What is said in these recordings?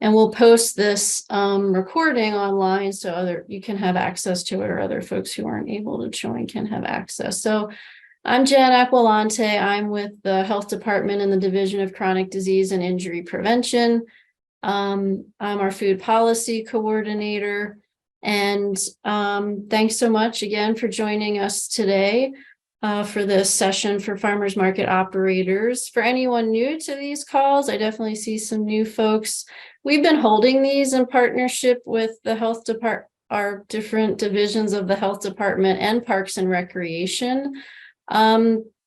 And we'll post this recording online so you can have access to it, or other folks who aren't able to join can have access. So I'm Jen Aquilante. I'm with the Health Department in the Division of Chronic Disease and Injury Prevention. I'm our food policy coordinator. And thanks so much again for joining us today for this session for farmers market operators. For anyone new to these calls, I definitely see some new folks. We've been holding these in partnership with the health department, our different divisions of the health department and Parks and Recreation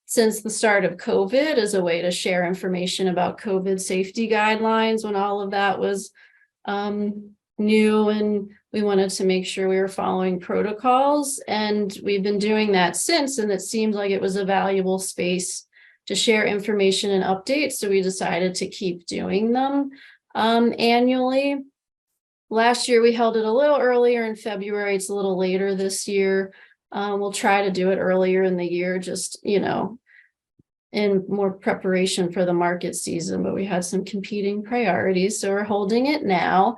since the start of COVID, as a way to share information about COVID safety guidelines when all of that was new, and we wanted to make sure we were following protocols, and we've been doing that since, and it seemed like it was a valuable space to share information and updates, so we decided to keep doing them annually. Last year we held it a little earlier in February. It's a little later this year. We'll try to do it earlier in the year, just, in more preparation for the market season, but we had some competing priorities, so we're holding it now.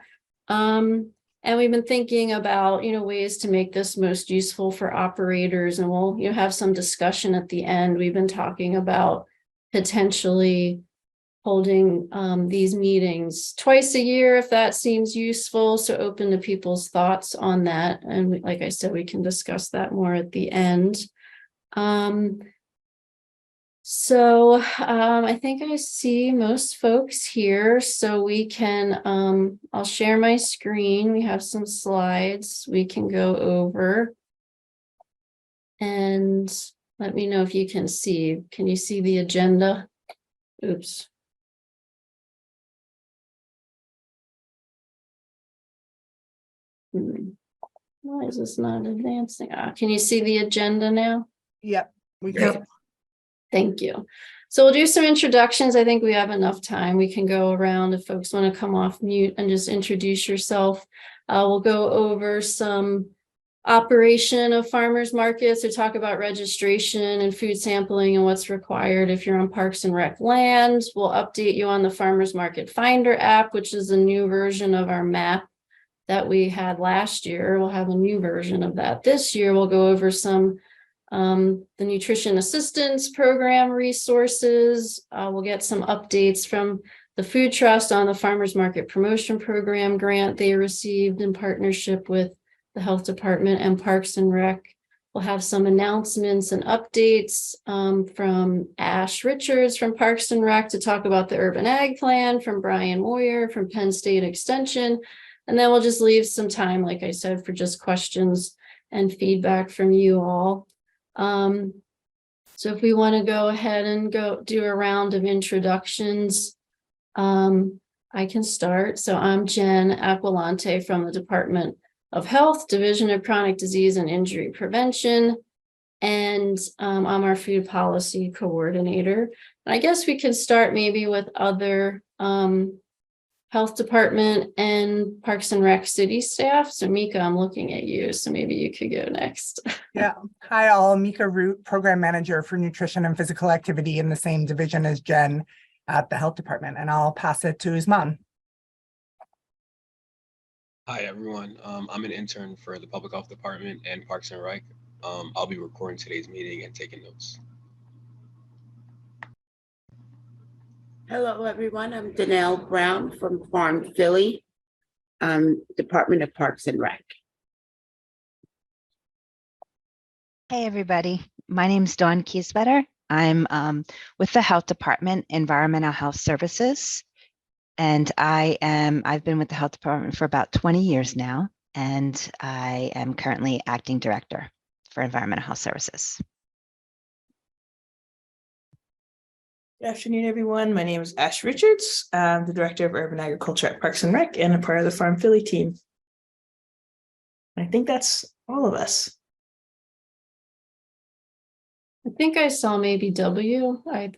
And we've been thinking about, ways to make this most useful for operators, and we'll have some discussion at the end. We've been talking about potentially holding these meetings twice a year, if that seems useful. So open to people's thoughts on that. And like I said, we can discuss that more at the end. I think I see most folks here, so we can, I'll share my screen. We have some slides we can go over. And let me know if you can see. Can you see the agenda? Oops. Why is this not advancing? Can you see the agenda now? Yep, we can. Thank you. So we'll do some introductions. I think we have enough time. We can go around if folks want to come off mute and just introduce yourself. We'll go over some operation of farmers markets, or talk about registration and food sampling and what's required if you're on Parks and Rec land. We'll update you on the Farmers Market Finder app, which is a new version of our map that we had last year. We'll have a new version of that this year. We'll go over some the nutrition assistance program resources. We'll get some updates from the Food Trust on the Farmers Market Promotion Program grant they received in partnership with the Health Department and Parks and Rec. We'll have some announcements and updates from Ash Richards from Parks and Rec to talk about the Urban Ag Plan, from Brian Moyer from Penn State Extension. And then we'll just leave some time, like I said, for just questions and feedback from you all. So if we want to go ahead and go do a round of introductions, I can start. So I'm Jen Aquilante from the Department of Health, Division of Chronic Disease and Injury Prevention, and I'm our food policy coordinator. I guess we could start maybe with other Health Department and Parks and Rec city staff. So Mika, I'm looking at you, so maybe you could go next. Yeah. Hi all, Mika Root, Program Manager for Nutrition and Physical Activity in the same division as Jen at the Health Department, and I'll pass it to Usman. Hi everyone, I'm an intern for the Public Health Department and Parks and Rec. I'll be recording today's meeting and taking notes. Hello, everyone. I'm Danelle Brown from Farm Philly, Department of Parks and Rec. Hey, everybody. My name is Dawn Kieswetter. I'm with the Health Department, Environmental Health Services, and I've been with the Health Department for about 20 years now, and I am currently Acting Director for Environmental Health Services. Good afternoon, everyone. My name is Ash Richards. I'm the Director of Urban Agriculture at Parks and Rec and a part of the Farm Philly team. I think that's all of us. I think I saw maybe W. Hey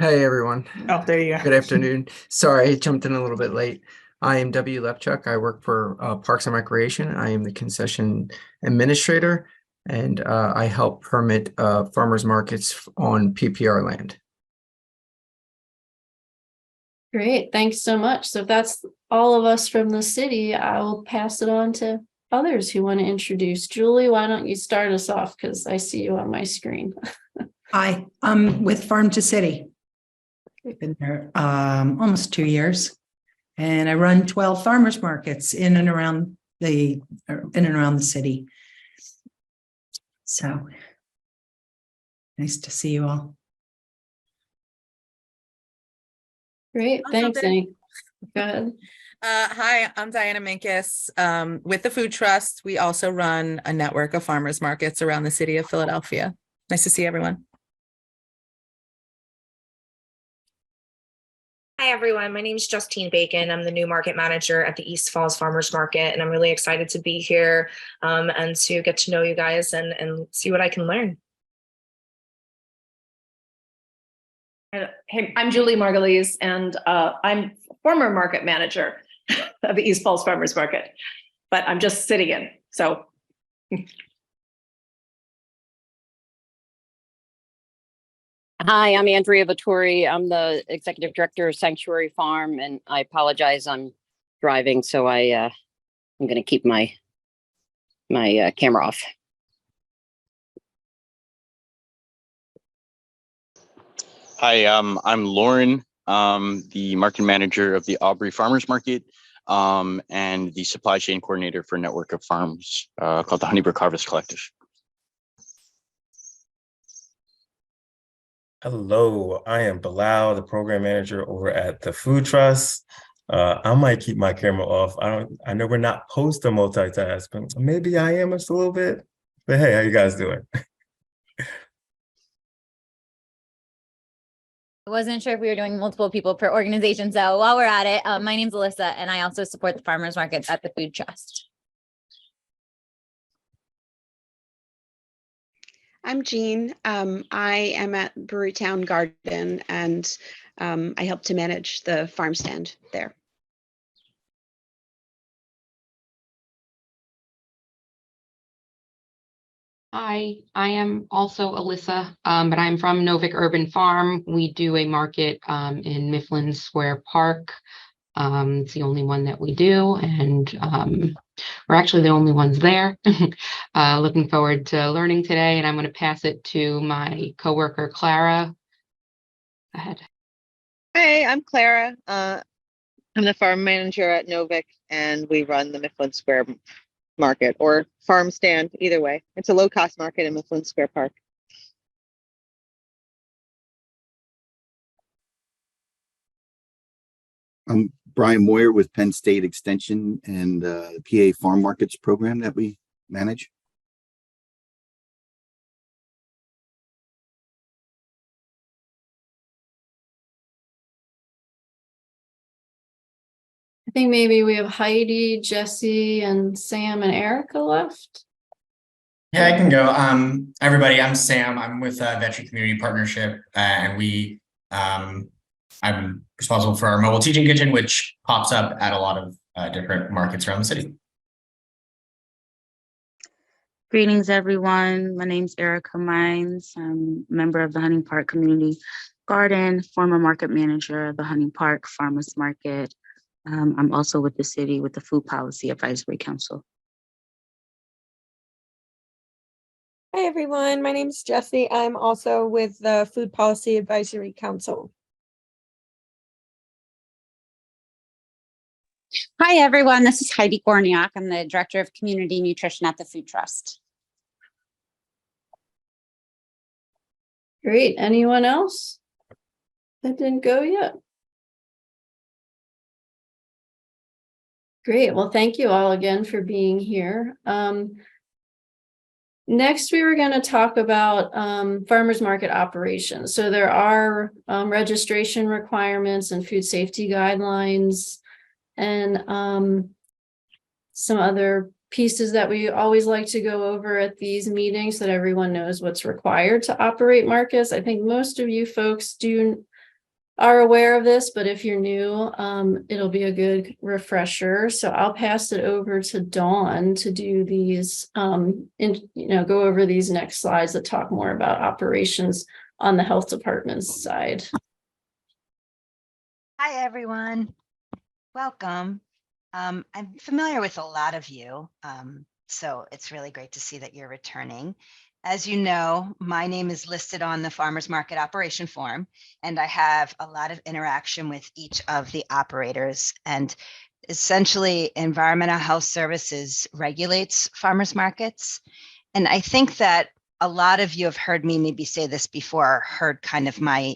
everyone. Oh, there you go. Good afternoon. Sorry, I jumped in a little bit late. I am W. Lepchuk. I work for Parks and Recreation. I am the concession administrator, and I help permit farmers markets on PPR land. Great, thanks so much. So if that's all of us from the city, I'll pass it on to others who want to introduce. Julie, why don't you start us off? Because I see you on my screen. Hi, I'm with Farm to City. I've been there almost 2 years. And I run 12 farmers markets in and around the city. So nice to see you all. Great, I'll thanks, jump in. Annie. Go ahead. Hi, I'm Diana Minkus. With the Food Trust, we also run a network of farmers markets around the city of Philadelphia. Nice to see everyone. Hi, everyone. My name is Justine Bacon. I'm the new market manager at the East Falls Farmers Market, and I'm really excited to be here and to get to know you guys and see what I can learn. Hey, I'm Julie Margulies, and I'm former market manager of the East Falls Farmers Market, but I'm just sitting in, so. Hi, I'm Andrea Vittori. I'm the executive director of Sanctuary Farm, and I apologize. I'm driving, so I'm going to keep my camera off. Hi, I'm Lauren, the market manager of the Aubrey Farmers Market, and the supply chain coordinator for a network of farms called the Honeybrook Harvest Collective. Hello, I am Bilal, the program manager over at the Food Trust. I might keep my camera off. I know we're not supposed to multitask, but maybe I am just a little bit. But hey, how you guys doing? I wasn't sure if we were doing multiple people per organization. So while we're at it, my name's Alyssa, and I also support the farmers markets at the Food Trust. I'm Jean. I am at Brewerytown Garden, and I help to manage the farm stand there. Hi, I am also Alyssa, but I'm from Novick Urban Farm. We do a market in Mifflin Square Park. It's the only one that we do, and we're actually the only ones there. Looking forward to learning today, and I'm going to pass it to my coworker, Clara. Go ahead. Hey, I'm Clara. I'm the farm manager at Novick, and we run the Mifflin Square Market or farm stand, either way. It's a low-cost market in Mifflin Square Park. I'm Brian Moyer with Penn State Extension and the PA Farm Markets program that we manage. I think maybe we have Heidi, Jesse, and Sam and Erica left. Yeah, I can go. Everybody, I'm Sam. I'm with Veteran Community Partnership, and I'm responsible for our mobile teaching kitchen, which pops up at a lot of different markets around the city. Greetings, everyone. My name's Erica Mines. I'm a member of the Hunting Park Community Garden, former market manager of the Hunting Park Farmers Market. I'm also with the city with the Food Policy Advisory Council. Hi, everyone. My name is Jessie. I'm also with the Food Policy Advisory Council. Hi, everyone. This is Heidi Gorniak. I'm the Director of Community Nutrition at the Food Trust. Great. Anyone else that didn't go yet? Great. Well, thank you all again for being here. Next, we were going to talk about farmers market operations. So there are registration requirements and food safety guidelines and some other pieces that we always like to go over at these meetings so that everyone knows what's required to operate markets. I think most of you folks are aware of this, but if you're new, it'll be a good refresher. So I'll pass it over to Dawn to do these, go over these next slides that talk more about operations on the health department's side. Hi, everyone. Welcome. I'm familiar with a lot of you, so it's really great to see that you're returning. As you know, my name is listed on the farmers market operation form, and I have a lot of interaction with each of the operators. And essentially, environmental health services regulates farmers markets. And I think that a lot of you have heard me maybe say this before, heard kind of my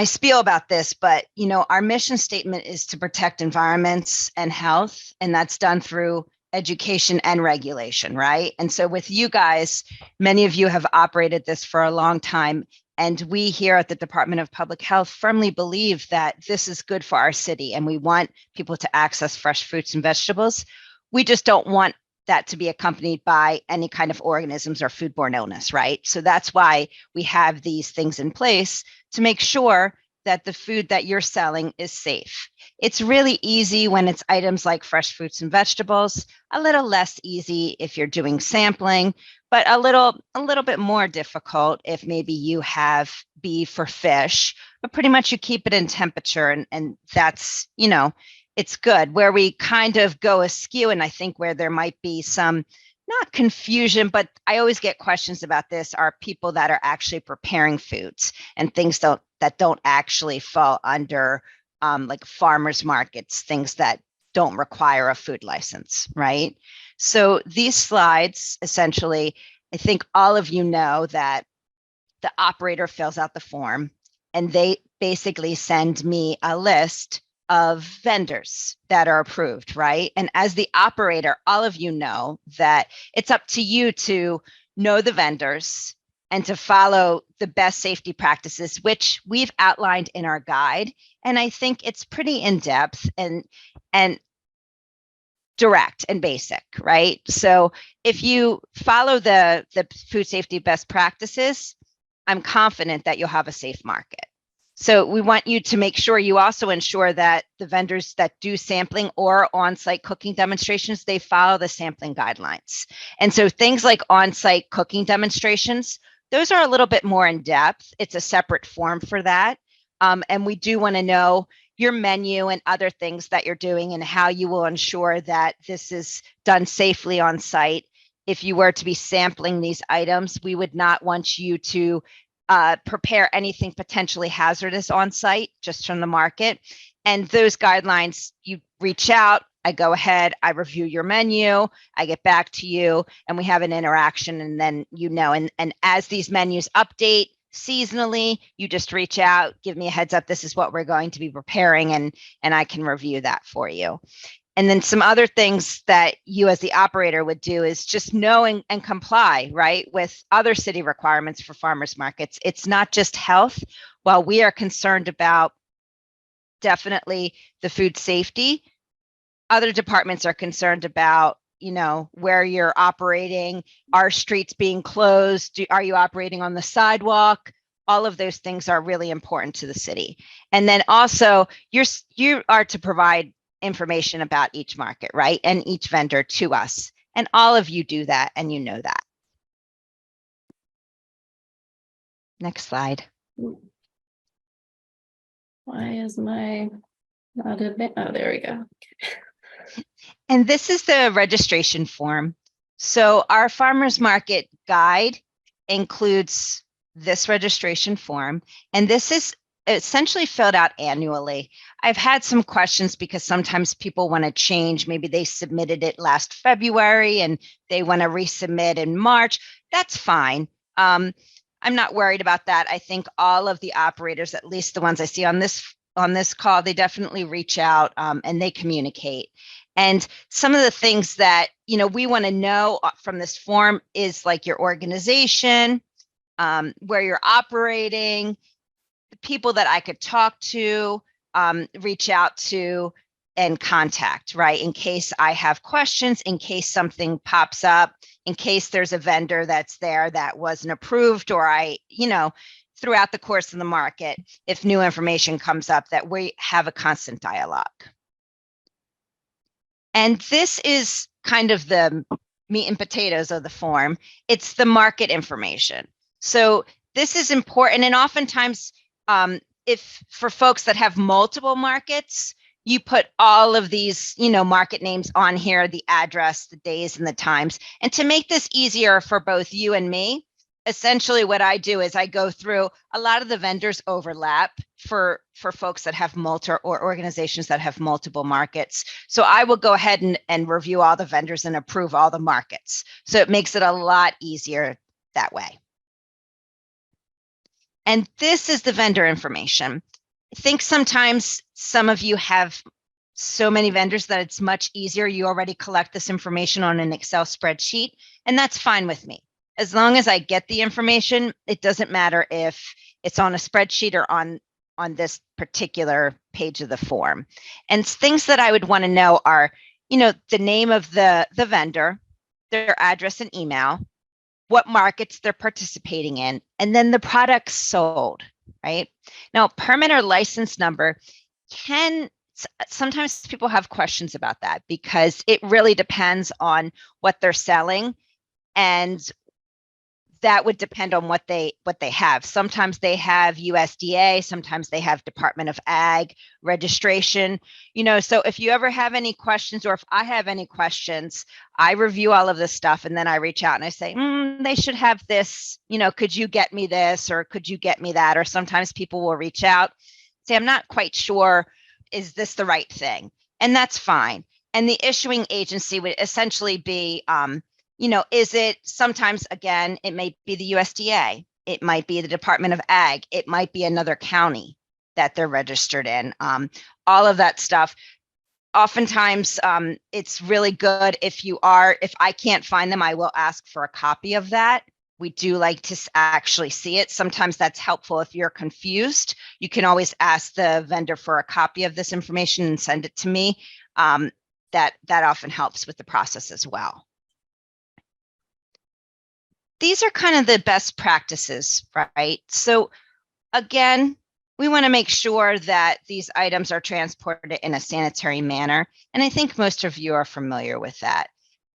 spiel about this, but our mission statement is to protect environments and health, and that's done through education and regulation, right? And so with you guys, many of you have operated this for a long time, and we here at the Department of Public Health firmly believe that this is good for our city, and we want people to access fresh fruits and vegetables. We just don't want that to be accompanied by any kind of organisms or foodborne illness, right? So that's why we have these things in place to make sure that the food that you're selling is safe. It's really easy when it's items like fresh fruits and vegetables, a little less easy if you're doing sampling, but a little bit more difficult if maybe you have beef or fish, but pretty much you keep it in temperature, and that's, it's good. Where we kind of go askew, and I think where there might be some, not confusion, but I always get questions about this, are people that are actually preparing foods and things that don't actually fall under like farmers markets, things that don't require a food license, right? So these slides, essentially, I think all of you know that the operator fills out the form and they basically send me a list of vendors that are approved, right? And as the operator, all of you know that it's up to you to know the vendors and to follow the best safety practices, which we've outlined in our guide. And I think it's pretty in-depth and direct and basic, right? So if you follow the food safety best practices, I'm confident that you'll have a safe market. So we want you to make sure you also ensure that the vendors that do sampling or on-site cooking demonstrations, they follow the sampling guidelines. And so things like on-site cooking demonstrations, those are a little bit more in depth. It's a separate form for that. And we do want to know your menu and other things that you're doing and how you will ensure that this is done safely on site. If you were to be sampling these items, we would not want you to prepare anything potentially hazardous on site just from the market. And those guidelines, you reach out, I go ahead, I review your menu, I get back to you, and we have an interaction, and then and as these menus update seasonally, you just reach out, give me a heads up, this is what we're going to be preparing, and I can review that for you. And then some other things that you as the operator would do is just know and comply, right, with other city requirements for farmers markets. It's not just health. While we are concerned about definitely the food safety, other departments are concerned about, where you're operating, are streets being closed, are you operating on the sidewalk? All of those things are really important to the city. And then also you are to provide information about each market, right? And each vendor to us. And all of you do that, and you know that. Next slide. Why is my not advanced? Oh, there we go. And this is the registration form. So our farmers market guide includes this registration form, and this is essentially filled out annually. I've had some questions because sometimes people want to change. Maybe they submitted it last February and they want to resubmit in March. That's fine. I'm not worried about that. I think all of the operators, at least the ones I see on this call, they definitely reach out and they communicate. And some of the things that we want to know from this form is like your organization, where you're operating, the people that I could talk to, reach out to, and contact, right? In case I have questions, in case something pops up, in case there's a vendor that's there that wasn't approved, or throughout the course of the market, if new information comes up, that we have a constant dialogue. And this is kind of the meat and potatoes of the form. It's the market information. So this is important, and oftentimes if for folks that have multiple markets, you put all of these, market names on here, the address, the days and the times. And to make this easier for both you and me, essentially what I do is I go through a lot of the vendors overlap for folks that have or organizations that have multiple markets. So I will go ahead and review all the vendors and approve all the markets. So it makes it a lot easier that way. And this is the vendor information. I think sometimes some of you have so many vendors that it's much easier. You already collect this information on an Excel spreadsheet, and that's fine with me. As long as I get the information, it doesn't matter if it's on a spreadsheet or on this particular page of the form. And things that I would want to know are, the name of the vendor, their address and email, what markets they're participating in, and then the products sold, right? Now, permit or license number sometimes people have questions about that because it really depends on what they're selling, and that would depend on what they have. Sometimes they have USDA, sometimes they have Department of Ag registration, so if you ever have any questions, or if I have any questions, I review all of this stuff and then I reach out and I say, they should have this, could you get me this, or could you get me that? Or sometimes people will reach out, say, I'm not quite sure, is this the right thing? And that's fine. And the issuing agency would essentially be, is it sometimes, again, it may be the USDA, it might be the Department of Ag, it might be another county that they're registered in, all of that stuff. Oftentimes, it's really good if I can't find them, I will ask for a copy of that. We do like to actually see it. Sometimes that's helpful if you're confused. You can always ask the vendor for a copy of this information and send it to me. That often helps with the process as well. These are kind of the best practices, right? So again, we want to make sure that these items are transported in a sanitary manner. And I think most of you are familiar with that.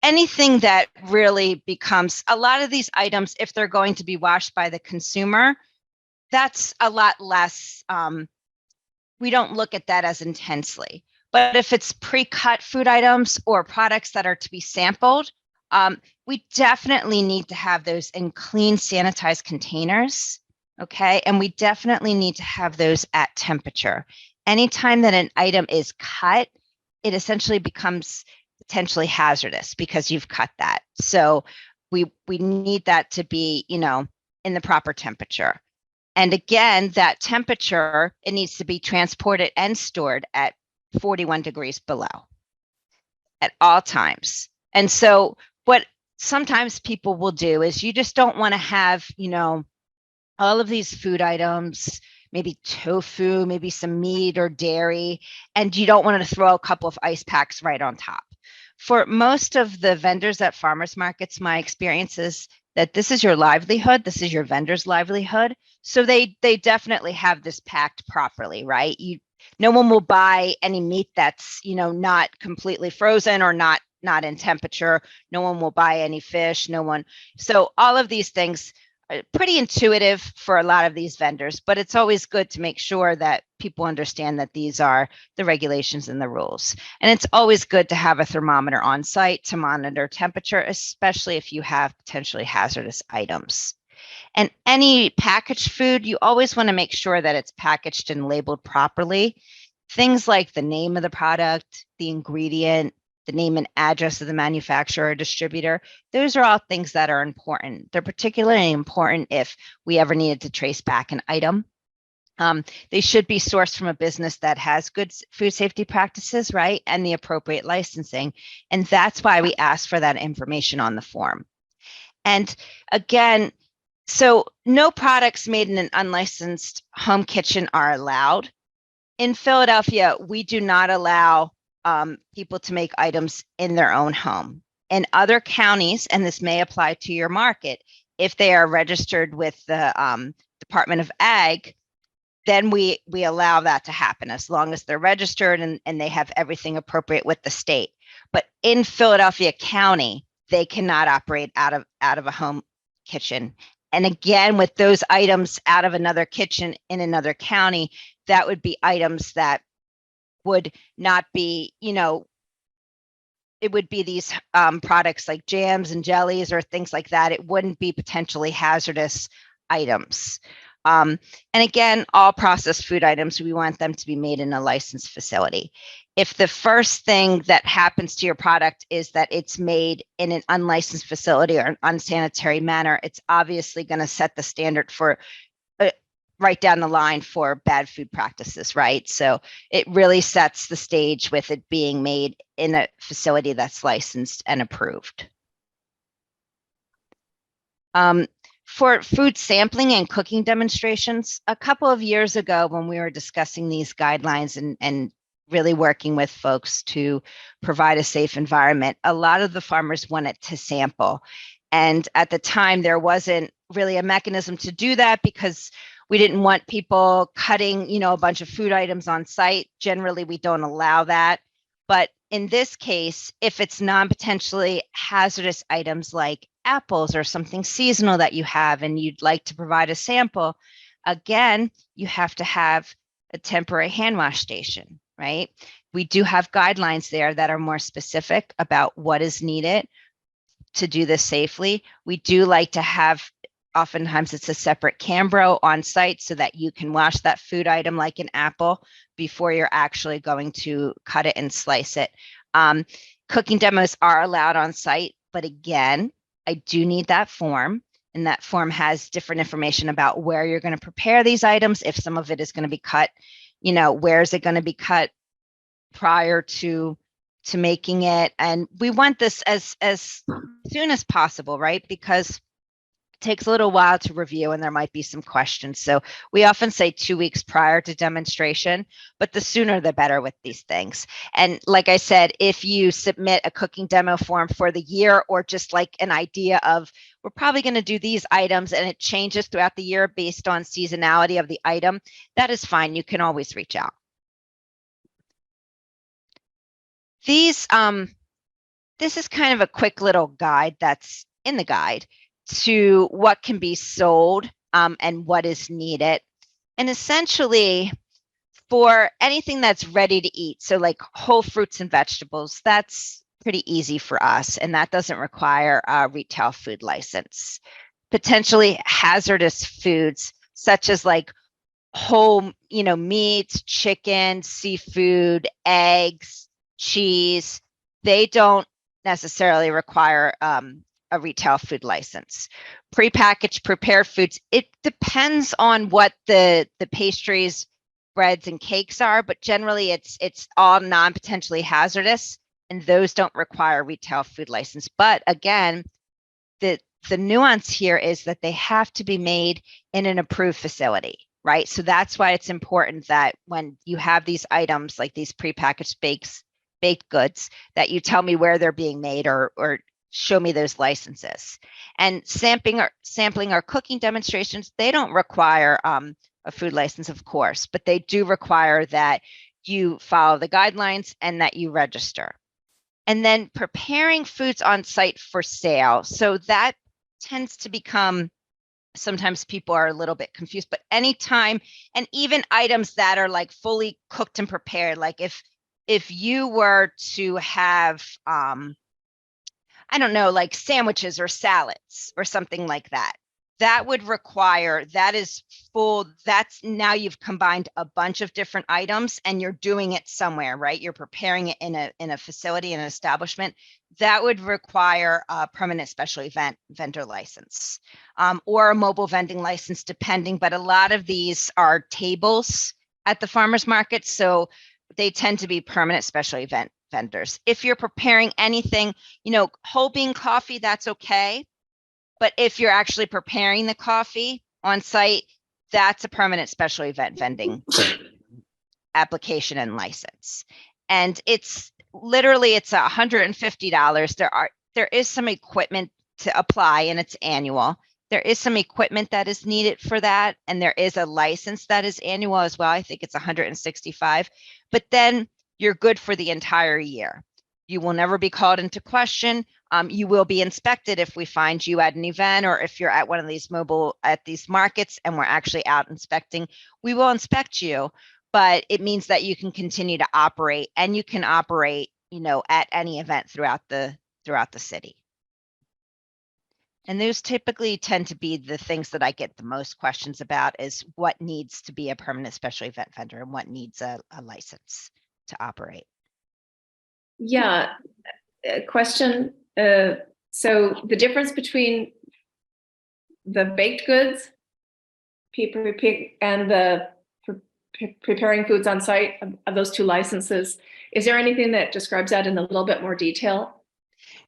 Anything that really becomes, a lot of these items, if they're going to be washed by the consumer, that's a lot less, we don't look at that as intensely. But if it's pre-cut food items or products that are to be sampled, we definitely need to have those in clean, sanitized containers, okay? And we definitely need to have those at temperature. Anytime that an item is cut, it essentially becomes potentially hazardous because you've cut that. So we need that to be, in the proper temperature. And again, that temperature, it needs to be transported and stored at 41 degrees below at all times. And so what sometimes people will do is you just don't want to have, all of these food items, maybe tofu, maybe some meat or dairy, and you don't want to throw a couple of ice packs right on top. For most of the vendors at farmers markets, my experience is that this is your livelihood. This is your vendor's livelihood. So they definitely have this packed properly, right? No one will buy any meat that's, not completely frozen or not in temperature. No one will buy any fish, So all of these things are pretty intuitive for a lot of these vendors, but it's always good to make sure that people understand that these are the regulations and the rules. And it's always good to have a thermometer on site to monitor temperature, especially if you have potentially hazardous items. And any packaged food, you always want to make sure that it's packaged and labeled properly. Things like the name of the product, the ingredient, the name and address of the manufacturer or distributor, those are all things that are important. They're particularly important if we ever needed to trace back an item. They should be sourced from a business that has good food safety practices, right? And the appropriate licensing. And that's why we ask for that information on the form. And again, so no products made in an unlicensed home kitchen are allowed. In Philadelphia, we do not allow people to make items in their own home. In other counties, and this may apply to your market, if they are registered with the Department of Ag, then we allow that to happen as long as they're registered and they have everything appropriate with the state. But in Philadelphia County, they cannot operate out of a home kitchen. And again, with those items out of another kitchen in another county, that would be items that would not be, it would be these products like jams and jellies or things like that. It wouldn't be potentially hazardous items. And again, all processed food items, we want them to be made in a licensed facility. If the first thing that happens to your product is that it's made in an unlicensed facility or an unsanitary manner, it's obviously going to set the standard for right down the line for bad food practices, right? So it really sets the stage with it being made in a facility that's licensed and approved. For food sampling and cooking demonstrations, a couple of years ago when we were discussing these guidelines and really working with folks to provide a safe environment, a lot of the farmers wanted to sample. And at the time, there wasn't really a mechanism to do that because we didn't want people cutting, a bunch of food items on site. Generally, we don't allow that. But in this case, if it's non-potentially hazardous items like apples or something seasonal that you have and you'd like to provide a sample, again, you have to have a temporary hand wash station, right? We do have guidelines there that are more specific about what is needed to do this safely. We do like to have, oftentimes it's a separate Cambro on site so that you can wash that food item like an apple before you're actually going to cut it and slice it. Cooking demos are allowed on site, but again, I do need that form, and that form has different information about where you're going to prepare these items. If some of it is going to be cut, where is it going to be cut prior to making it? And we want this as soon as possible, right? Because it takes a little while to review and there might be some questions. So we often say 2 weeks prior to demonstration, but the sooner the better with these things. And like I said, if you submit a cooking demo form for the year or just like an idea of, we're probably going to do these items and it changes throughout the year based on seasonality of the item, that is fine. You can always reach out. These, this is kind of a quick little guide that's in the guide to what can be sold and what is needed. And essentially for anything that's ready to eat, so like whole fruits and vegetables, that's pretty easy for us. And that doesn't require a retail food license. Potentially hazardous foods, such as like whole, meats, chicken, seafood, eggs, cheese, they don't necessarily require a retail food license. Prepackaged prepared foods, it depends on what the pastries, breads, and cakes are, but generally it's all non-potentially hazardous, and those don't require retail food license. But again, the nuance here is that they have to be made in an approved facility, right? So that's why it's important that when you have these items like these prepackaged baked goods, that you tell me where they're being made or show me those licenses. And sampling or cooking demonstrations, they don't require a food license, of course, but they do require that you follow the guidelines and that you register. And then preparing foods on site for sale. So that tends to become, sometimes people are a little bit confused, but anytime, and even items that are like fully cooked and prepared, like if you were to have, I don't know, like sandwiches or salads or something like that, that would require, that is full, that's now you've combined a bunch of different items and you're doing it somewhere, right? You're preparing it in a facility, in an establishment. That would require a permanent special event vendor license or a mobile vending license, depending. But a lot of these are tables at the farmers market, so they tend to be permanent special event vendors. If you're preparing anything, whole bean coffee, that's okay. But if you're actually preparing the coffee on site, that's a permanent special event vending application and license. And it's literally, it's $150. There is some equipment to apply and it's annual. There is some equipment that is needed for that. And there is a license that is annual as well. I think it's $165, but then you're good for the entire year. You will never be called into question You will be inspected if we find you at an event, or if you're at one of these at these markets and we're actually out inspecting, we will inspect you, but it means that you can continue to operate, and you can operate, at any event throughout the city. And those typically tend to be the things that I get the most questions about, is what needs to be a permanent special event vendor and what needs a license to operate. Yeah, question. So the difference between the baked goods, and the preparing foods on site, of those two licenses, is there anything that describes that in a little bit more detail?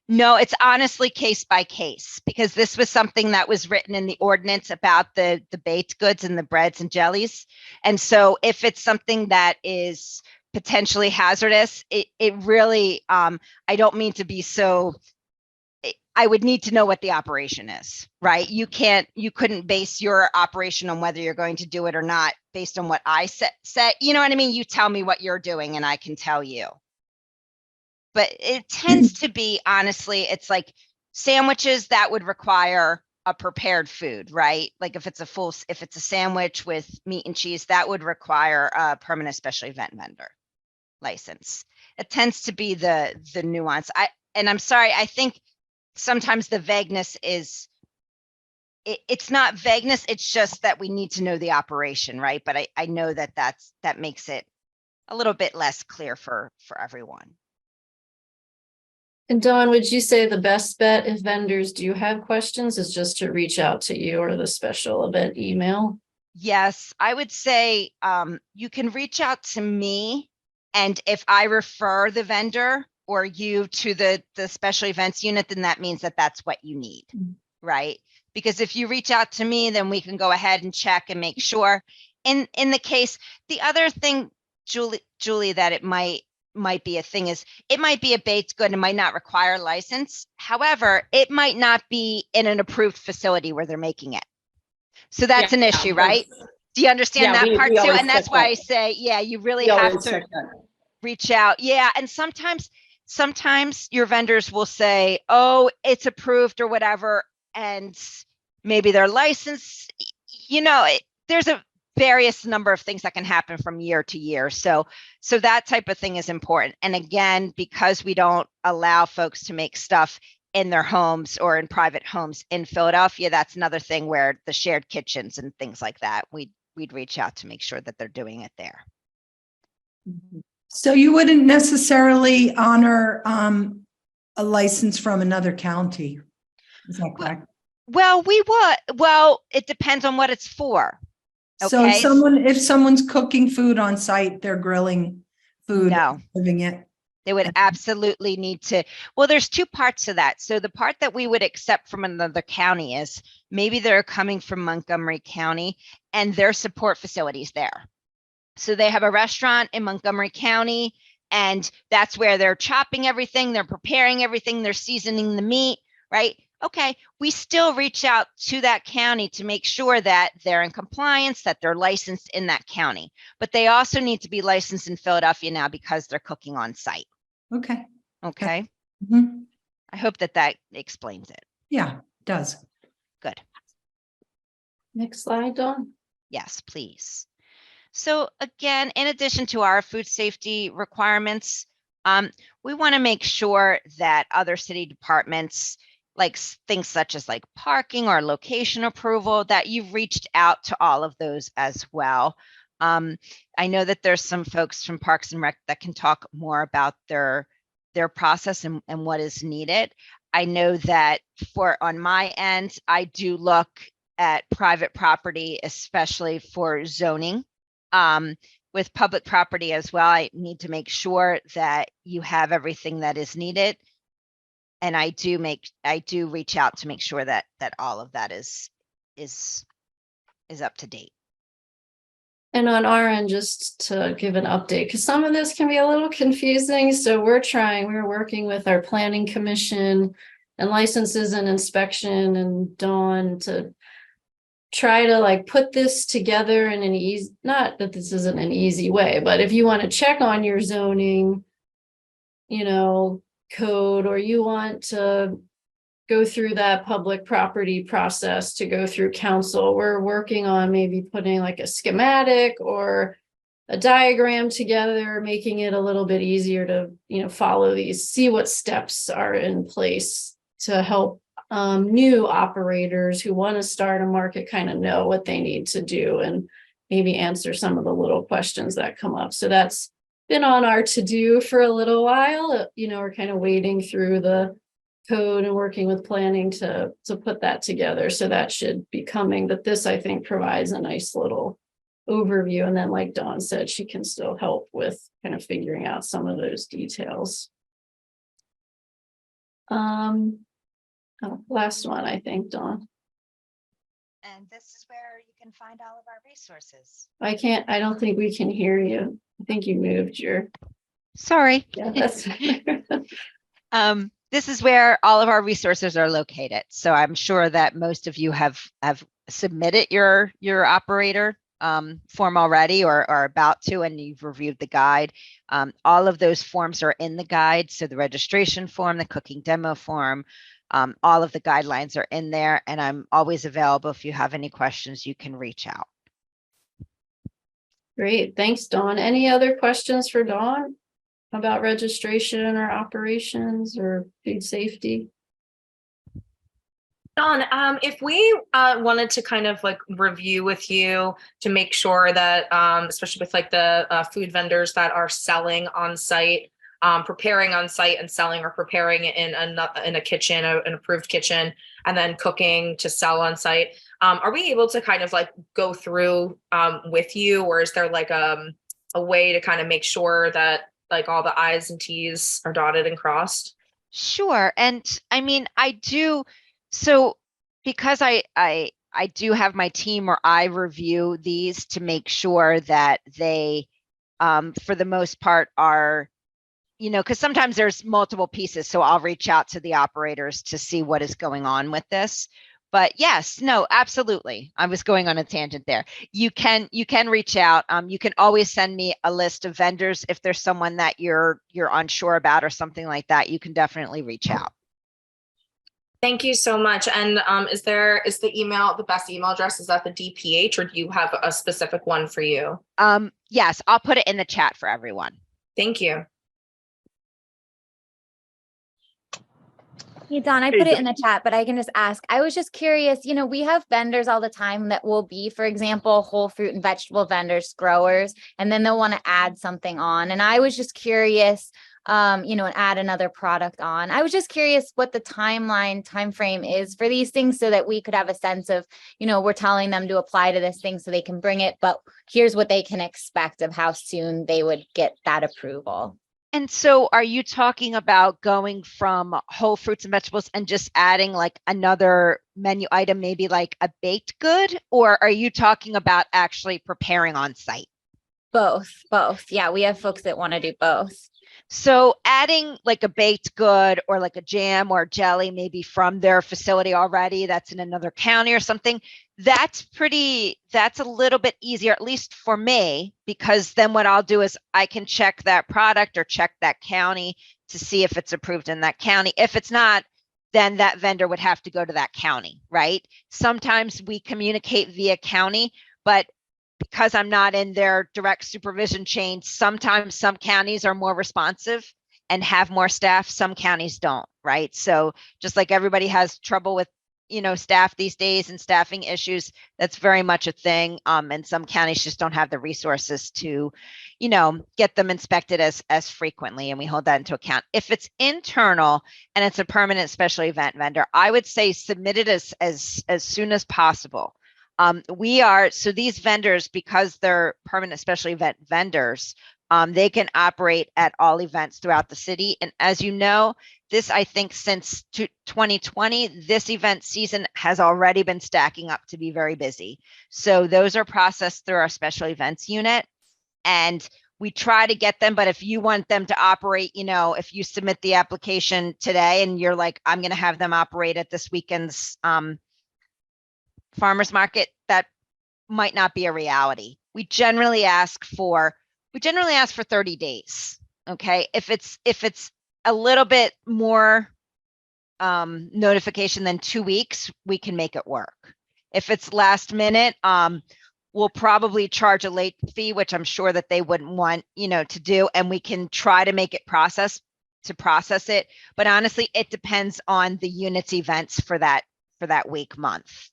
No, it's honestly case by case, because this was something that was written in the ordinance about the baked goods and the breads and jellies. And so if it's something that is potentially hazardous, it really, I don't mean to be so, I would need to know what the operation is, right? You couldn't base your operation on whether you're going to do it or not based on what I say, you know what I mean? You tell me what you're doing and I can tell you. But it tends to be, honestly, it's like sandwiches that would require a prepared food, right? Like if it's a sandwich with meat and cheese, that would require a permanent special event vendor license. It tends to be the nuance. I'm sorry, I think sometimes the vagueness is, it's not vagueness, it's just that we need to know the operation, right? But I know that makes it a little bit less clear for everyone. And Dawn, would you say the best bet if vendors do have questions is just to reach out to you or the special event email? Yes, I would say you can reach out to me, and if I refer the vendor or you to the special events unit, then that means that that's what you need, right? Because if you reach out to me, then we can go ahead and check and make sure. In the case, the other thing, Julie, that it might be a thing is, it might be a baked good and might not require a license. However, it might not be in an approved facility where they're making it. So that's an issue, right? Do you understand that part too? And that's why I say, yeah, you really have to reach out. Yeah. And sometimes your vendors will say, oh, it's approved or whatever, and maybe their license, there's a various number of things that can happen from year to year. So that type of thing is important. And again, because we don't allow folks to make stuff in their homes or in private homes in Philadelphia, that's another thing where the shared kitchens and things like that, we'd reach out to make sure that they're doing it there. So you wouldn't necessarily honor a license from another county, is that correct? Well, we would. Well, it depends on what it's for. So okay? if someone's cooking food on site, they're grilling food, No. serving it. They would absolutely need to. Well, there's two parts to that. So the part that we would accept from another county is maybe they're coming from Montgomery County and their support facilities there. So they have a restaurant in Montgomery County, and that's where they're chopping everything, they're preparing everything, they're seasoning the meat, right? Okay, we still reach out to that county to make sure that they're in compliance, that they're licensed in that county. But they also need to be licensed in Philadelphia now because they're cooking on site. Okay. Okay. Mm-hmm. I hope that explains it. Yeah, it does. Good. Next slide, Dawn. Yes, please. So again, in addition to our food safety requirements, we want to make sure that other city departments, like things such as like parking or location approval, that you've reached out to all of those as well. I know that there's some folks from Parks and Rec that can talk more about their process and what is needed. I know that on my end, I do look at private property, especially for zoning. With public property as well, I need to make sure that you have everything that is needed. And I do reach out to make sure that all of that is up to date. And on our end, just to give an update, because some of this can be a little confusing. So we're working with our planning commission and licenses and inspection and Dawn to try to like put this together in an easy, not that this isn't an easy way, but if you want to check on your zoning, code, or you want to go through that public property process to go through council, we're working on maybe putting like a schematic or a diagram together, making it a little bit easier to, follow these, see what steps are in place to help new operators who want to start a market kind of know what they need to do and maybe answer some of the little questions that come up. So that's been on our to-do for a little while. We're kind of wading through the code and working with planning to put that together. So that should be coming, but this, I think, provides a nice little overview. And then, like Dawn said, she can still help with kind of figuring out some of those details. Last one, I think, Dawn. And this is where you can find all of our resources. I don't think we can hear you. I think you moved your. Sorry. Yeah, that's. This is where all of our resources are located. So I'm sure that most of you have submitted your operator form already or are about to, and you've reviewed the guide. All of those forms are in the guide. So the registration form, the cooking demo form, all of the guidelines are in there, and I'm always available. If you have any questions, you can reach out. Great. Thanks, Dawn. Any other questions for Dawn about registration or operations or food safety? Dawn, if we wanted to kind of like review with you to make sure that, especially with like the food vendors that are selling on site, preparing on site and selling, or preparing in a kitchen, an approved kitchen, and then cooking to sell on site, are we able to kind of like go through with you, or is there like a way to kind of make sure that like all the I's and T's are dotted and crossed? Sure. And I mean, I do. So because I do have my team, or I review these to make sure that they, for the most part, are, because sometimes there's multiple pieces. So I'll reach out to the operators to see what is going on with this. But yes, no, absolutely. I was going on a tangent there. You can reach out. You can always send me a list of vendors if there's someone that you're unsure about or something like that. You can definitely reach out. Thank you so much. And is the best email address? Is that the DPH, or do you have a specific one for you? Yes, I'll put it in the chat for everyone. Thank you. Hey, Don, I put it in the chat, but I can just ask. I was just curious, we have vendors all the time that will be, for example, whole fruit and vegetable vendors, growers, and then they'll want to add something on. And I was just curious, and add another product on. I was just curious what the time frame is for these things, so that we could have a sense of, we're telling them to apply to this thing so they can bring it, but here's what they can expect of how soon they would get that approval. And so are you talking about going from whole fruits and vegetables and just adding like another menu item, maybe like a baked good? Or are you talking about actually preparing on site? Both. Yeah, we have folks that want to do both. So adding like a baked good or like a jam or jelly, maybe from their facility already, that's in another county or something, that's a little bit easier, at least for me, because then what I'll do is I can check that product or check that county to see if it's approved in that county. If it's not, then that vendor would have to go to that county, right? Sometimes we communicate via county, but because I'm not in their direct supervision chain, sometimes some counties are more responsive and have more staff. Some counties don't, right? So just like everybody has trouble with, staff these days and staffing issues, that's very much a thing. And some counties just don't have the resources to, get them inspected as frequently. And we hold that into account. If it's internal and it's a permanent special event vendor, I would say submit it as soon as possible. So these vendors, because they're permanent special event vendors, they can operate at all events throughout the city. And as you know, this, I think since 2020, this event season has already been stacking up to be very busy. So those are processed through our special events unit, and we try to get them. But if you want them to operate, if you submit the application today and you're like, I'm going to have them operate at this weekend's farmers market, that might not be a reality. We generally ask for 30 days. Okay. If it's a little bit more notification than 2 weeks, we can make it work. If it's last minute, we'll probably charge a late fee, which I'm sure that they wouldn't want, to do, and we can try to make it process it. But honestly, it depends on the unit's events for that week, month.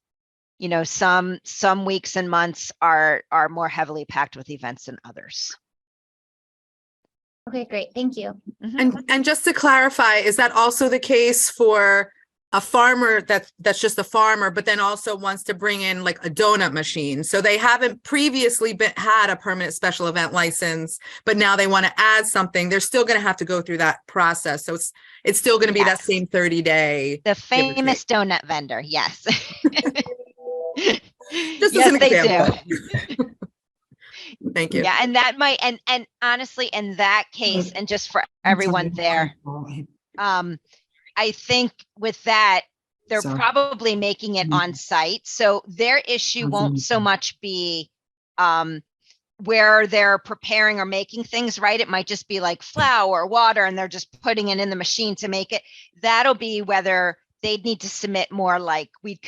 Some weeks and months are more heavily packed with events than others. Okay, great. Thank you. And just to clarify, is that also the case for a farmer that's just a farmer, but then also wants to bring in like a donut machine? So they haven't previously had a permanent special event license, but now they want to add something. They're still going to have to go through that process. So it's still going to be that same 30-day. The famous donut vendor, yes. Just yes, as an they example. do. Thank you. Yeah, and that might, and honestly, in that case, and just for everyone there, I think with that, they're probably making it on site. So their issue won't so much be where they're preparing or making things, right? It might just be like flour, water, and they're just putting it in the machine to make it. That'll be whether they'd need to submit more, like we'd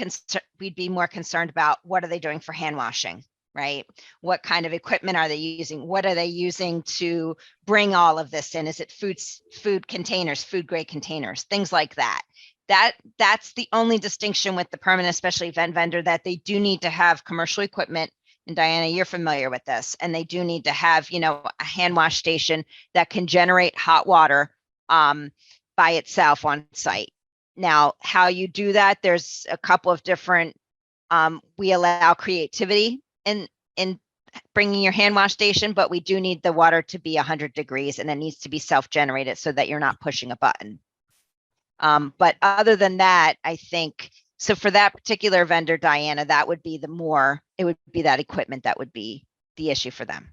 be more concerned about what are they doing for hand washing, right? What kind of equipment are they using? What are they using to bring all of this in? Is it food containers, food grade containers, things like that? That's the only distinction with the permanent special event vendor, that they do need to have commercial equipment. And Diana, you're familiar with this, and they do need to have, a hand wash station that can generate hot water by itself on site. Now, how you do that, there's a couple of different, we allow creativity in bringing your hand wash station, but we do need the water to be 100 degrees, and it needs to be self-generated so that you're not pushing a button. But other than that, I think, so for that particular vendor, Diana, that would be it would be that equipment that would be the issue for them.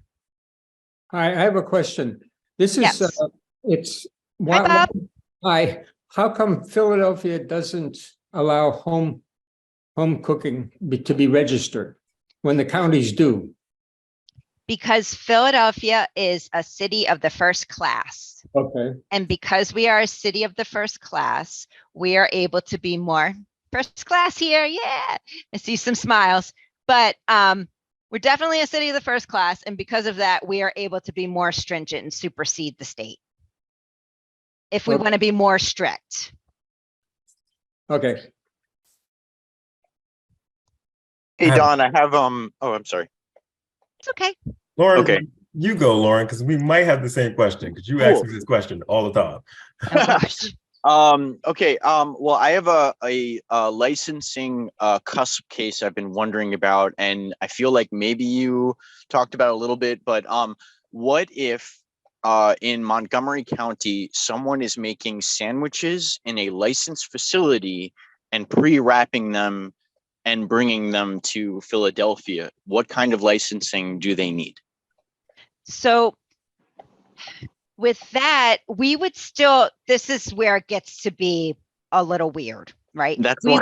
I have a question. This is, Yes. Hi, Bob. Hi, how come Philadelphia doesn't allow home cooking to be registered when the counties do? Because Philadelphia is a city of the first class. Okay. And because we are a city of the first class, we are able to be more first class here. Yeah, I see some smiles. But we're definitely a city of the first class. And because of that, we are able to be more stringent and supersede the state if we want to be more strict. Okay. Hey, Don, I have, oh, I'm sorry. It's okay. Lauren, Okay. You go, Lauren, because we might have the same question, because you ask me this question all the time. Oh, gosh. Okay. Well, I have a licensing cusp case I've been wondering about, and I feel like maybe you talked about it a little bit, but what if in Montgomery County, someone is making sandwiches in a licensed facility and pre-wrapping them and bringing them to Philadelphia? What kind of licensing do they need? So with that, we would still, this is where it gets to be a little weird, right? That's why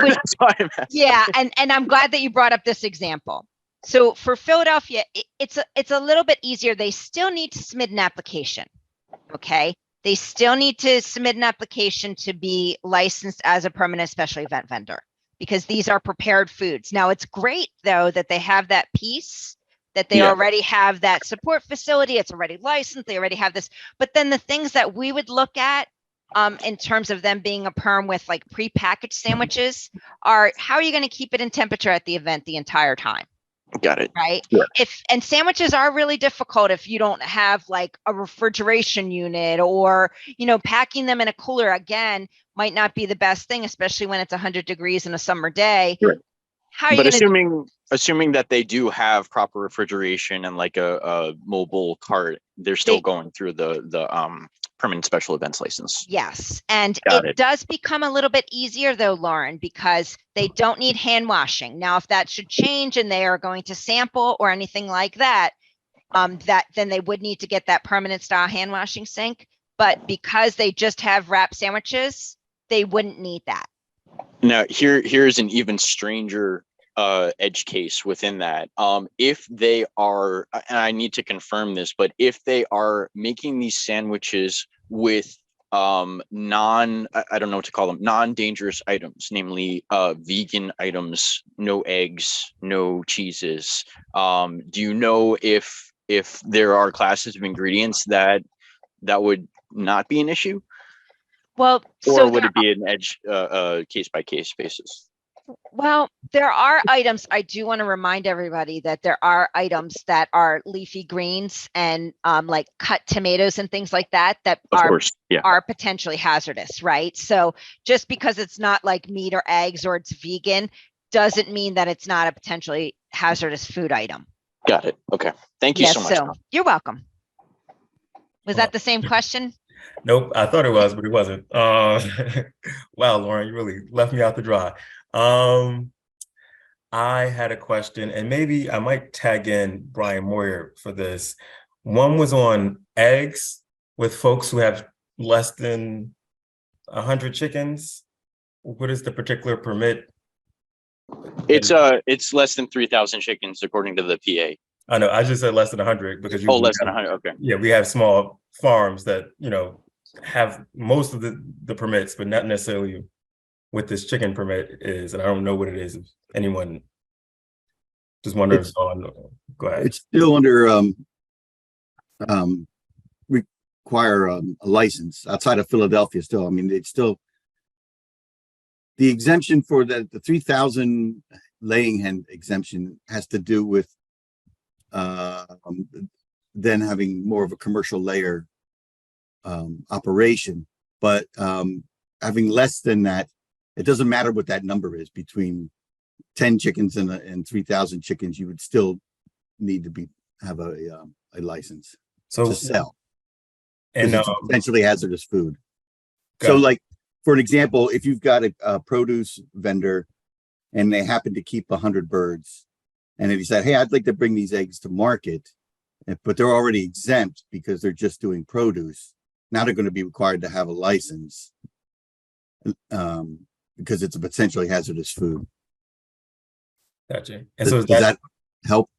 I'm asking. Yeah, and I'm glad that you brought up this example. So for Philadelphia, it's a little bit easier. They still need to submit an application, okay? They still need to submit an application to be licensed as a permanent special event vendor, because these are prepared foods. Now, it's great, though, that they have that piece, that they already have that support facility. It's already licensed. They already have this. But then the things that we would look at in terms of them being a perm with like prepackaged sandwiches are, how are you going to keep it in temperature at the event the entire time? Got it. Right. Yeah. And sandwiches are really difficult if you don't have like a refrigeration unit, or, packing them in a cooler, again, might not be the best thing, especially when it's 100 degrees in a summer day. Right. How are you But assuming that they do have proper refrigeration and like a mobile cart, they're still going through the permanent special events license. Yes. And Got it does become a little bit easier, though, Lauren, because they don't need hand washing. Now, if that should change and they are going to sample or anything like that, then they would need to get that permanent style hand washing sink. But because they just have wrap sandwiches, they wouldn't need that. Now, here's an even stranger edge case within that. If they are, and I need to confirm this, but if they are making these sandwiches with I don't know what to call them, non-dangerous items, namely vegan items, no eggs, no cheeses. Do you know if there are classes of ingredients that would not be an issue, Well, or so would it be an edge case by case basis? well, there are items, I do want to remind everybody that there are items that are leafy greens and like cut tomatoes and things like that Of course, yeah. are potentially hazardous, right? So just because it's not like meat or eggs or it's vegan doesn't mean that it's not a potentially hazardous food item. Got it. Okay. Thank you Yes, so much. so you're welcome. Was that the same question? Nope, I thought it was, but it wasn't. Wow, Lauren, you really left me out to dry. I had a question, and maybe I might tag in Brian Moyer for this. One was on eggs with folks who have less than 100 chickens. What is the particular permit? It's less than 3,000 chickens according to the PA. I know, I just said less than 100 because less than 100. Okay. Yeah, we have small farms that, have most of the permits, but not necessarily what this chicken permit is. And I don't know what it is. If anyone just wonders on, go ahead. It's still under require a license outside of Philadelphia still. I mean, it's still the exemption for the 3,000 laying hen exemption has to do with then having more of a commercial layer operation, but having less than that, it doesn't matter what that number is. Between 10 chickens and 3,000 chickens, you would still need to have a license to sell, and it's potentially hazardous food. So, like for an example, if you've got a produce vendor and they happen to keep 100 birds, and if you said, "Hey, I'd like to bring these eggs to market," but they're already exempt because they're just doing produce. Now they're going to be required to have a license because it's a potentially hazardous food. Gotcha. And so does that help?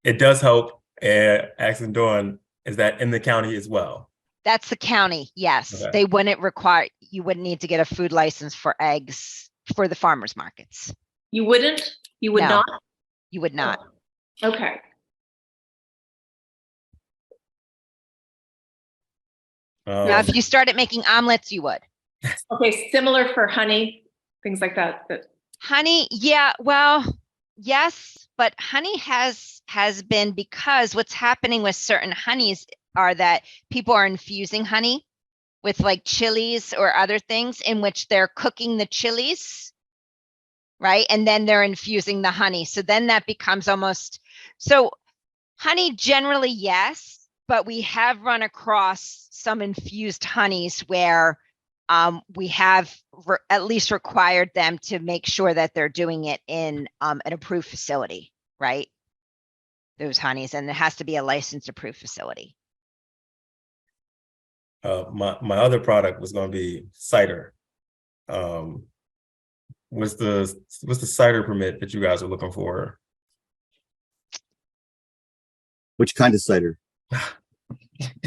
It does help. Asking Dawn, is that in the county as well? That's the county, yes. Okay. They wouldn't require, you wouldn't need to get a food license for eggs for the farmers markets. You wouldn't? You would No, not? you would not. Okay. Now, if you started making omelets, you would. Okay, similar for honey, things like that. Honey, yeah, well, yes, but honey has been, because what's happening with certain honeys are that people are infusing honey with like chilies or other things in which they're cooking the chilies, right? And then they're infusing the honey. So then that becomes almost, so honey generally, yes, but we have run across some infused honeys where we have at least required them to make sure that they're doing it in an approved facility, right? Those honeys, and it has to be a licensed approved facility. My other product was going to be cider. What's the cider permit that you guys are looking for? Which kind of cider?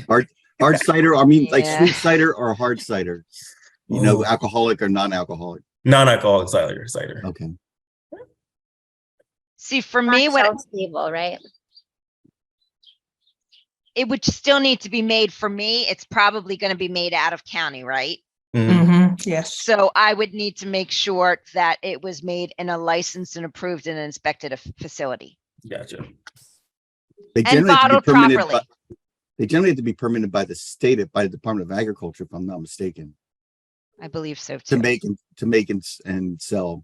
Hard cider? I mean, like sweet cider or hard cider? You know, alcoholic or non-alcoholic? Non-alcoholic cider. Okay. See, for me, what stable, right? It would still need to be made. For me, it's probably going to be made out of county, right? Yes. So I would need to make sure that it was made in a licensed and approved and inspected facility. Gotcha. And bottled properly. They generally have to be permitted by the state, by the Department of Agriculture, if I'm not mistaken. I believe so too. To make and sell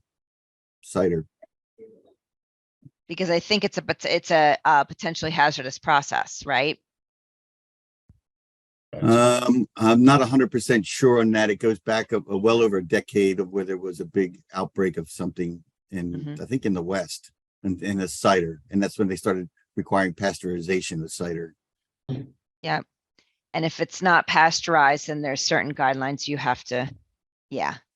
cider. Because I think it's a potentially hazardous process, right? I'm not 100% sure on that. It goes back well over a decade of where there was a big outbreak of something in, I think in the West, in a cider. And that's when they started requiring pasteurization of cider. Yeah. And if it's not pasteurized, then there's certain guidelines you have to,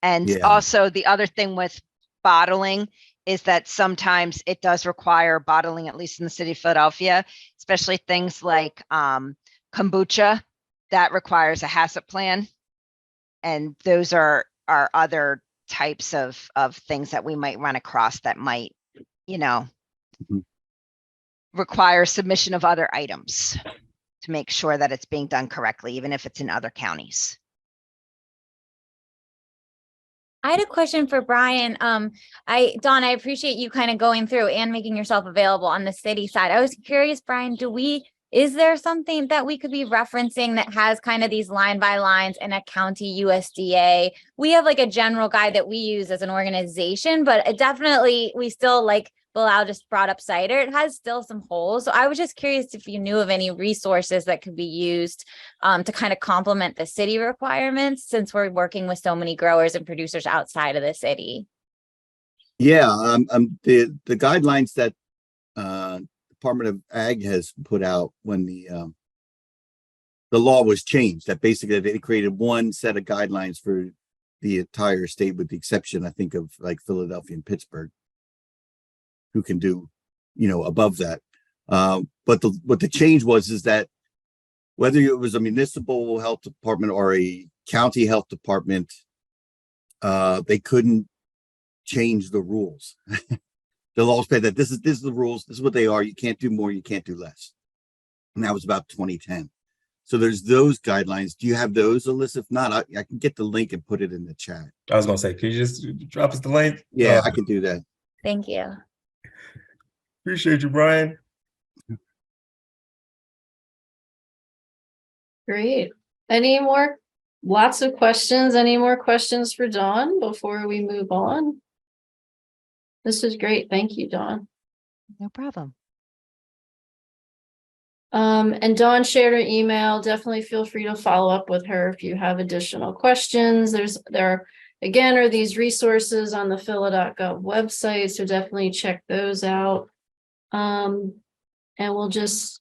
And also the other thing with bottling is that sometimes it does require bottling, at least in the city of Philadelphia, especially things like kombucha, that requires a HACCP plan. And those are other types of things that we might run across that might, Mhm. require submission of other items to make sure that it's being done correctly, even if it's in other counties. I had a question for Brian. Dawn, I appreciate you kind of going through and making yourself available on the city side. I was curious, Brian, is there something that we could be referencing that has kind of these line by lines in a county USDA? We have like a general guide that we use as an organization, but it definitely, we still, like Bilal just brought up cider, it has still some holes. So I was just curious if you knew of any resources that could be used to kind of complement the city requirements, since we're working with so many growers and producers outside of the city. Yeah, the guidelines that Department of Ag has put out when the law was changed, that basically they created one set of guidelines for the entire state, with the exception, I think, of like Philadelphia and Pittsburgh, who can do, above that. But what the change was is that whether it was a municipal health department or a county health department, they couldn't change the rules. They'll always say that this is the rules, this is what they are. You can't do more, you can't do less. And that was about 2010. So there's those guidelines. Do you have those, Alyssa? If not, I can get the link and put it in the chat. I was gonna say, could you just drop us the link? Yeah, I can do that. Thank you. Appreciate you, Brian. Great. Lots of questions. Any more questions for Dawn before we move on? This is great. Thank you, Dawn. No problem. And Dawn shared her email. Definitely feel free to follow up with her if you have additional questions. There are these resources on the phila.gov website, so definitely check those out. And we'll just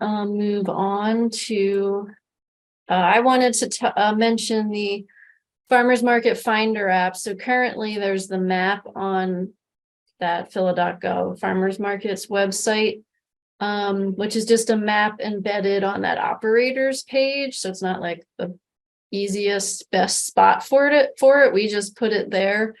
move on to, I wanted to mention the Farmers Market Finder app. So currently there's the map on that phila.gov Farmers Markets website, which is just a map embedded on that operators page. So it's not like the easiest, best spot for it. We just put it there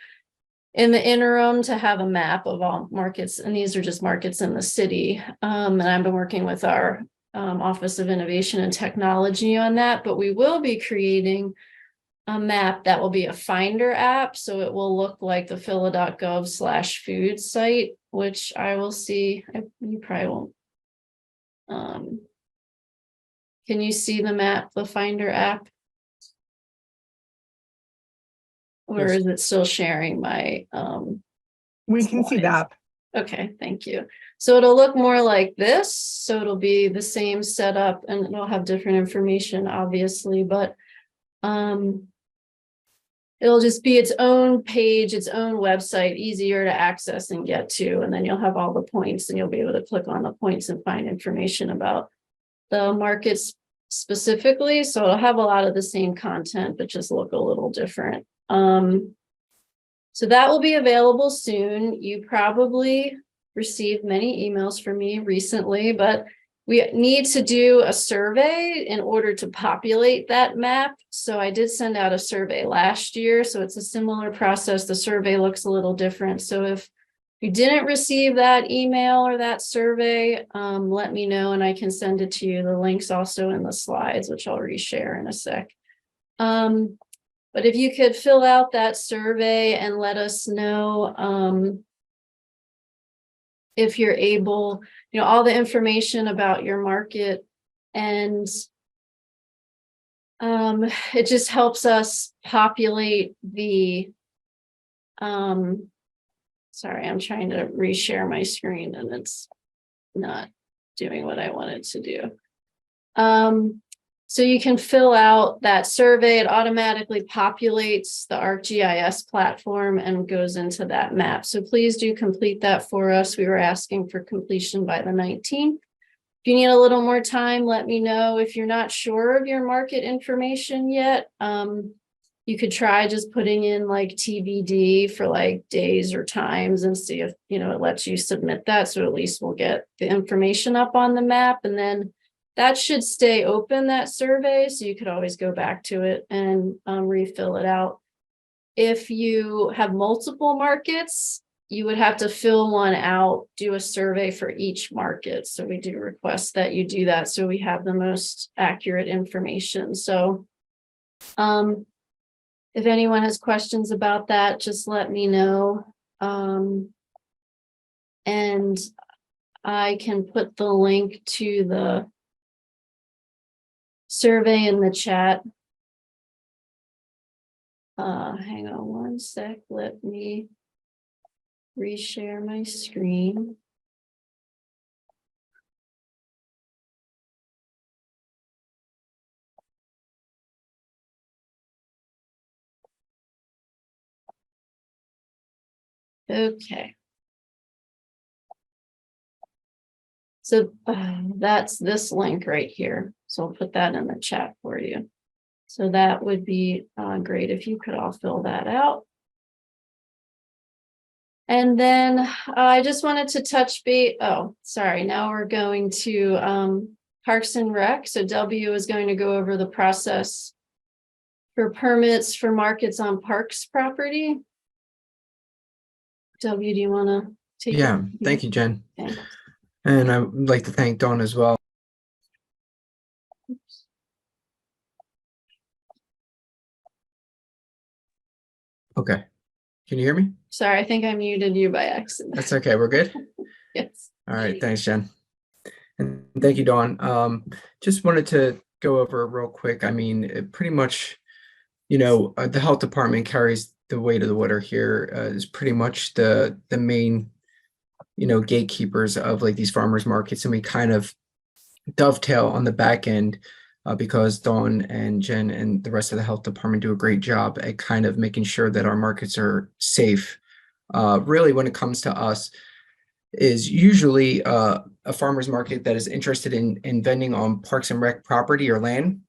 in the interim to have a map of all markets. And these are just markets in the city. And I've been working with our Office of Innovation and Technology on that, but we will be creating a map that will be a Finder app. So it will look like the phila.gov/food site, which I will see. You probably won't. Can you see the map, the Finder app? Or is it still sharing my we can see that. Okay, thank you. So it'll look more like this. So it'll be the same setup and it'll have different information, obviously, but it'll just be its own page, its own website, easier to access and get to. And then you'll have all the points and you'll be able to click on the points and find information about the markets specifically. So it'll have a lot of the same content, but just look a little different. So that will be available soon. You probably received many emails from me recently, but we need to do a survey in order to populate that map. So I did send out a survey last year. So it's a similar process. The survey looks a little different. So if you didn't receive that email or that survey, let me know and I can send it to you. The link's also in the slides, which I'll reshare in a sec. But if you could fill out that survey and let us know if you're able, all the information about your market, and it just helps us populate the, sorry, I'm trying to reshare my screen and it's not doing what I wanted to do. So you can fill out that survey. It automatically populates the ArcGIS platform and goes into that map. So please do complete that for us. We were asking for completion by the 19th. If you need a little more time, let me know. If you're not sure of your market information yet, you could try just putting in like TBD for like days or times and see if, it lets you submit that. So at least we'll get the information up on the map. And then that should stay open, that survey, so you could always go back to it and refill it out. If you have multiple markets, you would have to fill one out, do a survey for each market. So we do request that you do that so we have the most accurate information. So if anyone has questions about that, just let me know. And I can put the link to the survey in the chat. Hang on one sec. Let me reshare my screen. Okay. So that's this link right here. So I'll put that in the chat for you. So that would be great if you could all fill that out. And then I just wanted to touch base. Oh, sorry. Now we're going to Parks and Rec. So W is going to go over the process for permits for markets on parks property. W, do you want to take Yeah, it? thank you, Jen. Okay. And I would like to thank Dawn as well. Okay. Can you hear me? Sorry, I think I muted you by accident. That's okay. We're good. Yes. All right. Thanks, Jen. And thank you, Dawn. Just wanted to go over real quick. I mean, it pretty much, the health department carries the weight of the water here, is pretty much the main, gatekeepers of like these farmers markets. And we kind of dovetail on the back end because Dawn and Jen and the rest of the health department do a great job at kind of making sure that our markets are safe. Really, when it comes to us, is usually a farmer's market that is interested in vending on Parks and Rec property or land.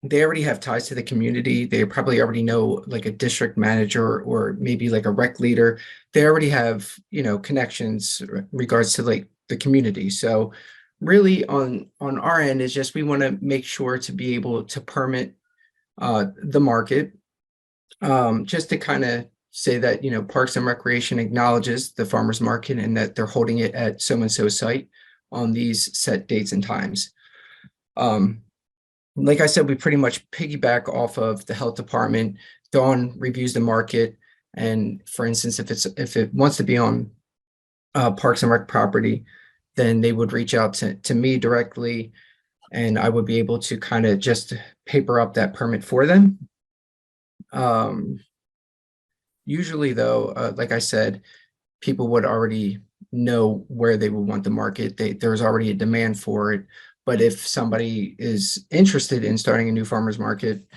They already have ties to the community. They probably already know like a district manager or maybe like a rec leader. They already have, connections in regards to like the community. So really on our end is just we want to make sure to be able to permit the market, just to kind of say that, Parks and Recreation acknowledges the farmers market and that they're holding it at so-and-so site on these set dates and times. Like I said, we pretty much piggyback off of the health department. Dawn reviews the market. And for instance, if it wants to be on Parks and Rec property, then they would reach out to me directly and I would be able to kind of just paper up that permit for them. Usually though, like I said, people would already know where they would want the market. There's already a demand for it. But if somebody is interested in starting a new farmer's market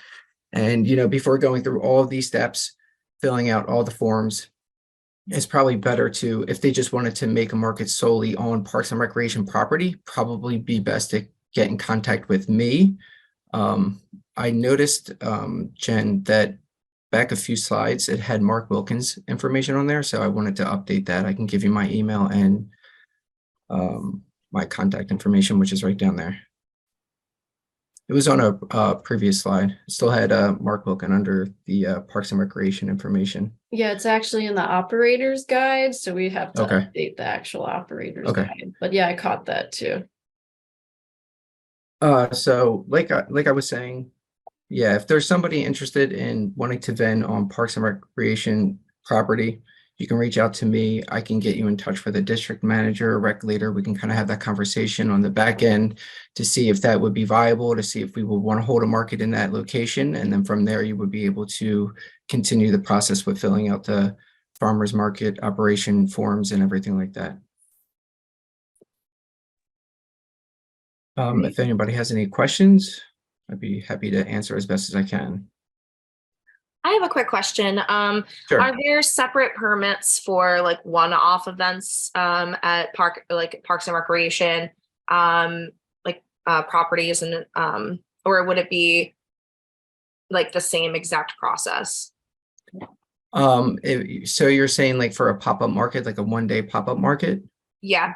and, before going through all of these steps, filling out all the forms, it's probably better to, if they just wanted to make a market solely on Parks and Recreation property, probably be best to get in contact with me. I noticed, Jen, that back a few slides, it had Mark Wilkins information on there. So I wanted to update that. I can give you my email and my contact information, which is right down there. It was on a previous slide. It still had Mark Wilkin under the Parks and Recreation information. Yeah, it's actually in the operator's guide, so we have to Okay. update the actual operator's Okay. guide. But yeah, I caught that too. So like I was saying, yeah, if there's somebody interested in wanting to vend on Parks and Recreation property, you can reach out to me. I can get you in touch with a district manager or rec leader. We can kind of have that conversation on the back end to see if that would be viable, to see if we would want to hold a market in that location. And then from there, you would be able to continue the process with filling out the farmers market operation forms and everything like that. If anybody has any questions, I'd be happy to answer as best as I can. I have a quick question. Sure. Are there separate permits for like one-off events at Parks and Recreation, properties and or would it be like the same exact process? So you're saying like for a pop-up market, like a one-day pop-up market? Yeah.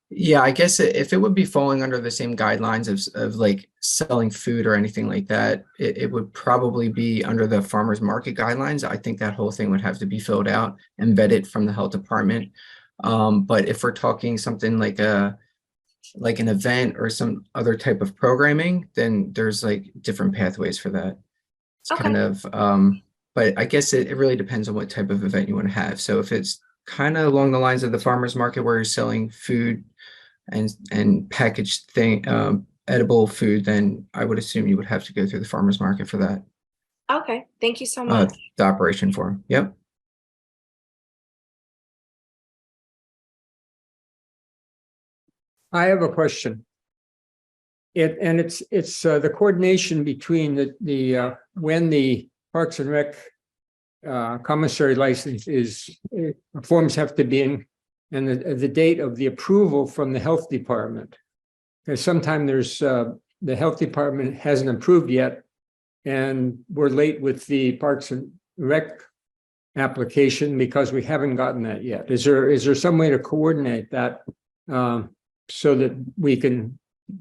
Yeah, I guess if it would be falling under the same guidelines of like selling food or anything like that, it would probably be under the farmers market guidelines. I think that whole thing would have to be filled out and vetted from the health department. But if we're talking something like an event or some other type of programming, then there's like different pathways for that. It's Okay. kind of but I guess it really depends on what type of event you want to have. So if it's kind of along the lines of the farmers market where you're selling food and packaged edible food, then I would assume you would have to go through the farmers market for that, Okay. Thank you so much. the operation form. Yep. I have a question. It's the coordination between the when the Parks and Rec commissary license forms have to be in, and the date of the approval from the health department. Because sometimes there's the health department hasn't approved yet, and we're late with the Parks and Rec application because we haven't gotten that yet. Is there some way to coordinate that so that we can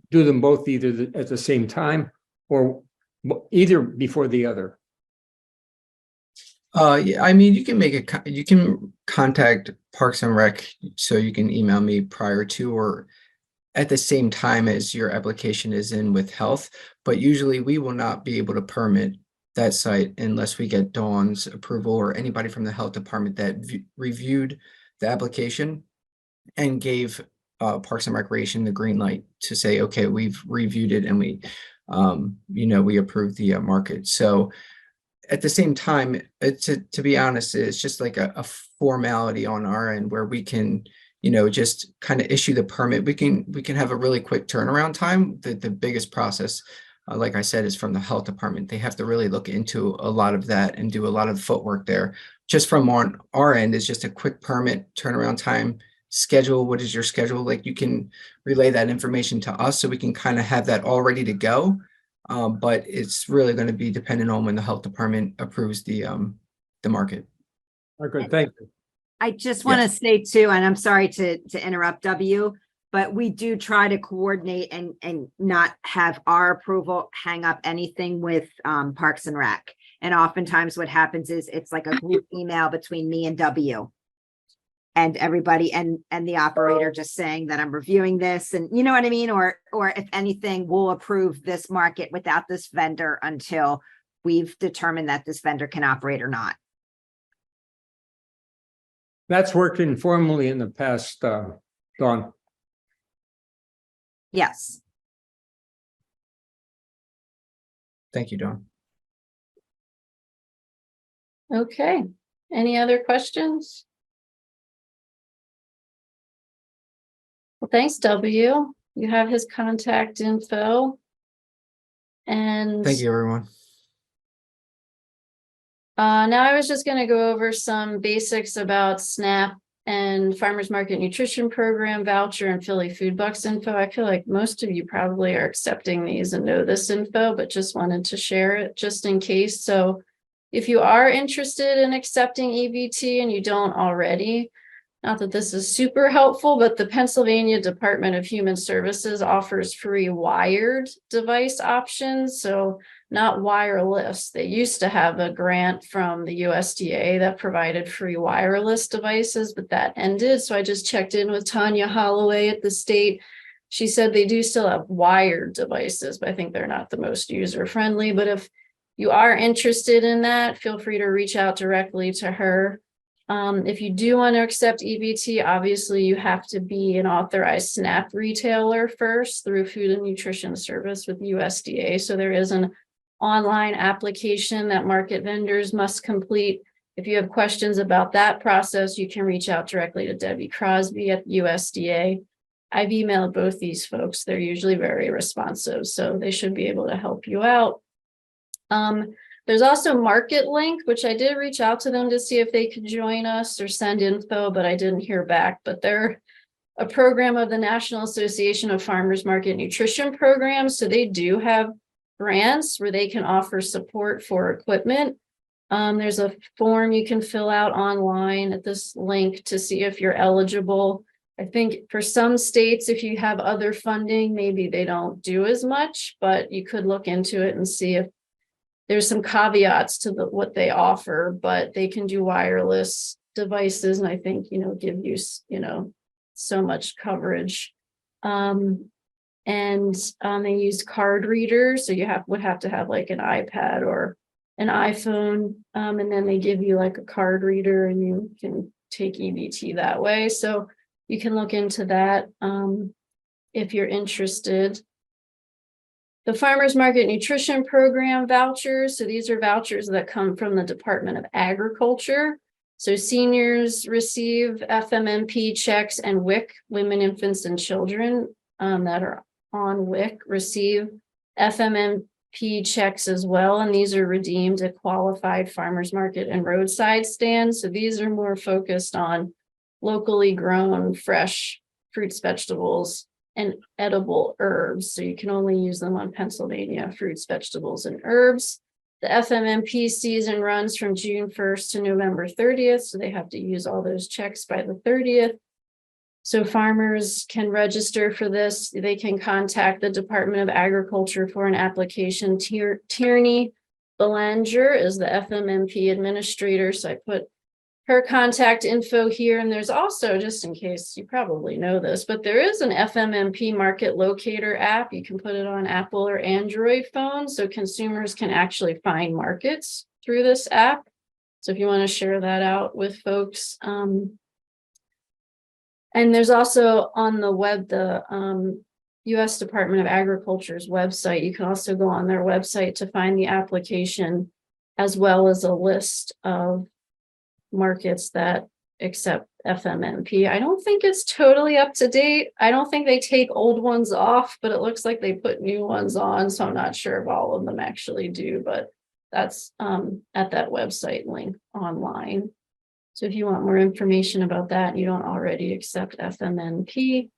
do them both either at the same time or either before the other? Yeah, I mean, you can contact Parks and Rec, so you can email me prior to or at the same time as your application is in with health, but usually we will not be able to permit that site unless we get Dawn's approval or anybody from the health department that reviewed the application and gave Parks and Recreation the green light to say, okay, we've reviewed it and we approved the market. So at the same time, to be honest, it's just like a formality on our end where we can, just kind of issue the permit. We can have a really quick turnaround time. The biggest process, like I said, is from the health department. They have to really look into a lot of that and do a lot of footwork there. Just from on our end is just a quick permit turnaround time schedule. What is your schedule? Like, you can relay that information to us so we can kind of have that all ready to go. But it's really going to be dependent on when the health department approves the market. Okay, thank you. I just want to say too, and I'm sorry to interrupt W, but we do try to coordinate and not have our approval hang up anything with Parks and Rec. And oftentimes what happens is it's like a group email between me and W. And everybody and the operator just saying that I'm reviewing this, and you know what I mean? Or if anything, we'll approve this market without this vendor until we've determined that this vendor can operate or not. That's worked informally in the past, Dawn. Yes. Thank you, Dawn. Okay. Any other questions? Well, thanks, W. You have his contact info. And Thank you, everyone. Now I was just going to go over some basics about SNAP and Farmers Market Nutrition Program voucher and Philly Food Bucks info. I feel like most of you probably are accepting these and know this info, but just wanted to share it just in case. So if you are interested in accepting EBT and you don't already, not that this is super helpful, but the Pennsylvania Department of Human Services offers free wired device options. So not wireless. They used to have a grant from the USDA that provided free wireless devices, but that ended. So I just checked in with Tanya Holloway at the state. She said they do still have wired devices, but I think they're not the most user friendly. But if you are interested in that, feel free to reach out directly to her. If you do want to accept EBT, obviously you have to be an authorized SNAP retailer first through Food and Nutrition Service with USDA. So there is an online application that market vendors must complete. If you have questions about that process, you can reach out directly to Debbie Crosby at USDA. I've emailed both these folks. They're usually very responsive, so they should be able to help you out. There's also Market Link, which I did reach out to them to see if they could join us or send info, but I didn't hear back. But they're a program of the National Association of Farmers Market Nutrition Programs. So they do have grants where they can offer support for equipment. There's a form you can fill out online at this link to see if you're eligible. I think for some states, if you have other funding, maybe they don't do as much, but you could look into it and see if there's some caveats to what they offer, but they can do wireless devices and I think, give you, so much coverage. They use card readers. So you would have to have like an iPad or an iPhone. And then they give you like a card reader and you can take EBT that way. So you can look into that if you're interested. The Farmers Market Nutrition Program vouchers. So these are vouchers that come from the Department of Agriculture. So seniors receive FMMP checks and WIC, women, infants, and children that are on WIC receive FMMP checks as well. And these are redeemed at qualified farmers market and roadside stands. So these are more focused on locally grown fresh fruits, vegetables, and edible herbs. So you can only use them on Pennsylvania fruits, vegetables, and herbs. The FMMP season runs from June 1st to November 30th. So they have to use all those checks by the 30th. So farmers can register for this. They can contact the Department of Agriculture for an application. Tierney Belanger is the FMMP administrator. So I put her contact info here. And there's also, just in case you probably know this, but there is an FMMP market locator app. You can put it on Apple or Android phones. So consumers can actually find markets through this app. So if you want to share that out with folks. And there's also on the web, the U.S. Department of Agriculture's website. You can also go on their website to find the application, as well as a list of markets that accept FMMP. I don't think it's totally up to date. I don't think they take old ones off, but it looks like they put new ones on. So I'm not sure if all of them actually do, but that's at that website link online. So if you want more information about that, and you don't already accept FMNP.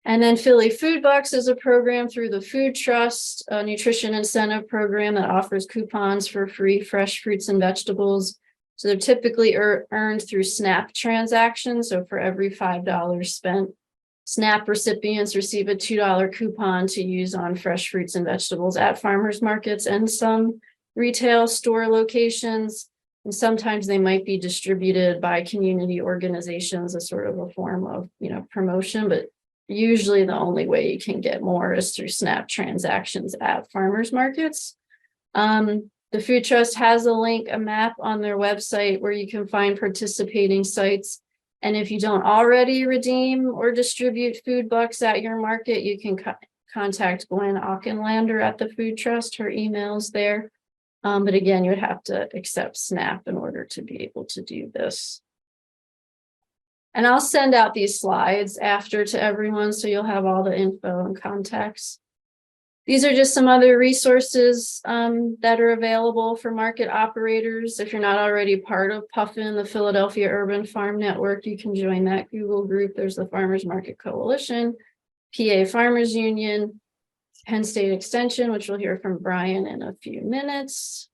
And then Philly Food Bucks is a program through the Food Trust, a nutrition incentive program that offers coupons for free fresh fruits and vegetables. So they're typically earned through SNAP transactions. So for every $5 spent, SNAP recipients receive a $2 coupon to use on fresh fruits and vegetables at farmers markets and some retail store locations. And sometimes they might be distributed by community organizations as sort of a form of, promotion, but usually the only way you can get more is through SNAP transactions at farmers markets. The Food Trust has a map on their website where you can find participating sites. And if you don't already redeem or distribute food bucks at your market, you can contact Gwen Auchenlander at the Food Trust. Her email's there. But again, you would have to accept SNAP in order to be able to do this. And I'll send out these slides after to everyone, so you'll have all the info and contacts. These are just some other resources that are available for market operators. If you're not already part of Puffin, the Philadelphia Urban Farm Network, you can join that Google group. There's the Farmers Market Coalition, PA Farmers Union, Penn State Extension, which we'll hear from Brian in a few minutes.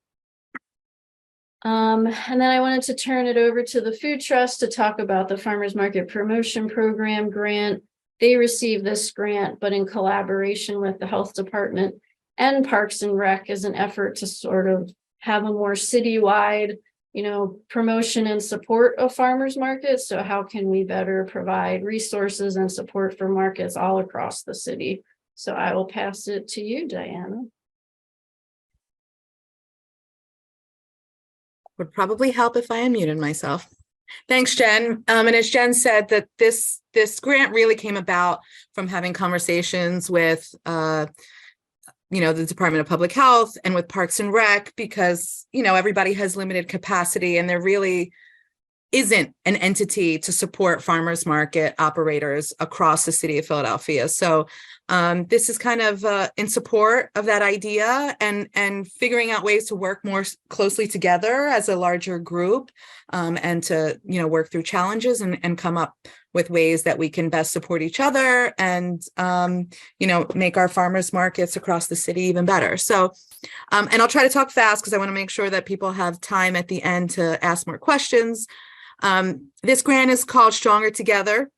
And then I wanted to turn it over to the Food Trust to talk about the Farmers Market Promotion Program grant. They received this grant, but in collaboration with the Health Department and Parks and Rec as an effort to sort of have a more citywide, promotion and support of farmers markets. So how can we better provide resources and support for markets all across the city? So I will pass it to you, Diana. Would probably help if I unmuted myself. Thanks, Jen. And as Jen said, that this grant really came about from having conversations with, the Department of Public Health and with Parks and Rec, because, everybody has limited capacity and there really isn't an entity to support farmers market operators across the city of Philadelphia. So this is kind of in support of that idea and figuring out ways to work more closely together as a larger group and to, work through challenges and come up with ways that we can best support each other and, make our farmers markets across the city even better. So, and I'll try to talk fast because I want to make sure that people have time at the end to ask more questions. This grant is called Stronger Together.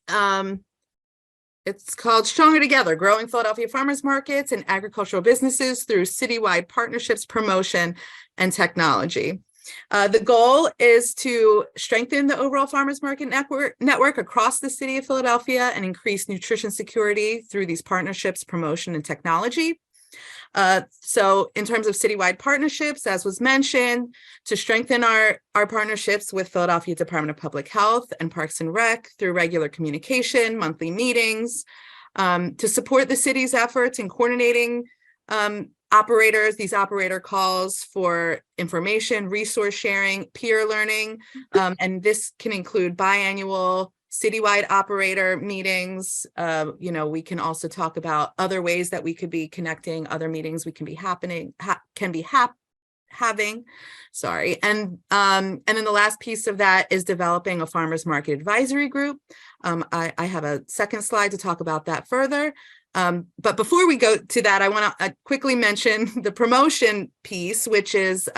It's called Stronger Together, Growing Philadelphia Farmers Markets and Agricultural Businesses Through Citywide Partnerships, Promotion, and Technology. The goal is to strengthen the overall farmers market network across the city of Philadelphia and increase nutrition security through these partnerships, promotion, and technology. So in terms of citywide partnerships, as was mentioned, to strengthen our partnerships with Philadelphia Department of Public Health and Parks and Rec through regular communication, monthly meetings, to support the city's efforts in coordinating these operator calls for information, resource sharing, peer learning, and this can include biannual citywide operator meetings. We can also talk about other ways that we could be connecting, other meetings we can be having. Sorry. And then the last piece of that is developing a farmers market advisory group. I have a second slide to talk about that further. But before we go to that, I want to quickly mention the promotion piece, which is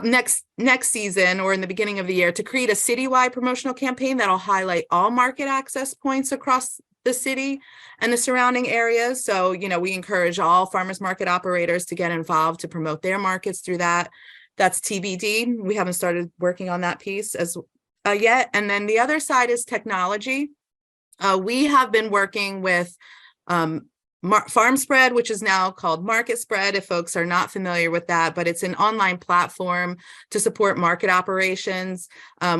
next season or in the beginning of the year to create a citywide promotional campaign that'll highlight all market access points across the city and the surrounding areas. So, we encourage all farmers market operators to get involved to promote their markets through that. That's TBD. We haven't started working on that piece as yet. And then the other side is technology. We have been working with Farm Spread, which is now called Market Spread, if folks are not familiar with that, but it's an online platform to support market operations.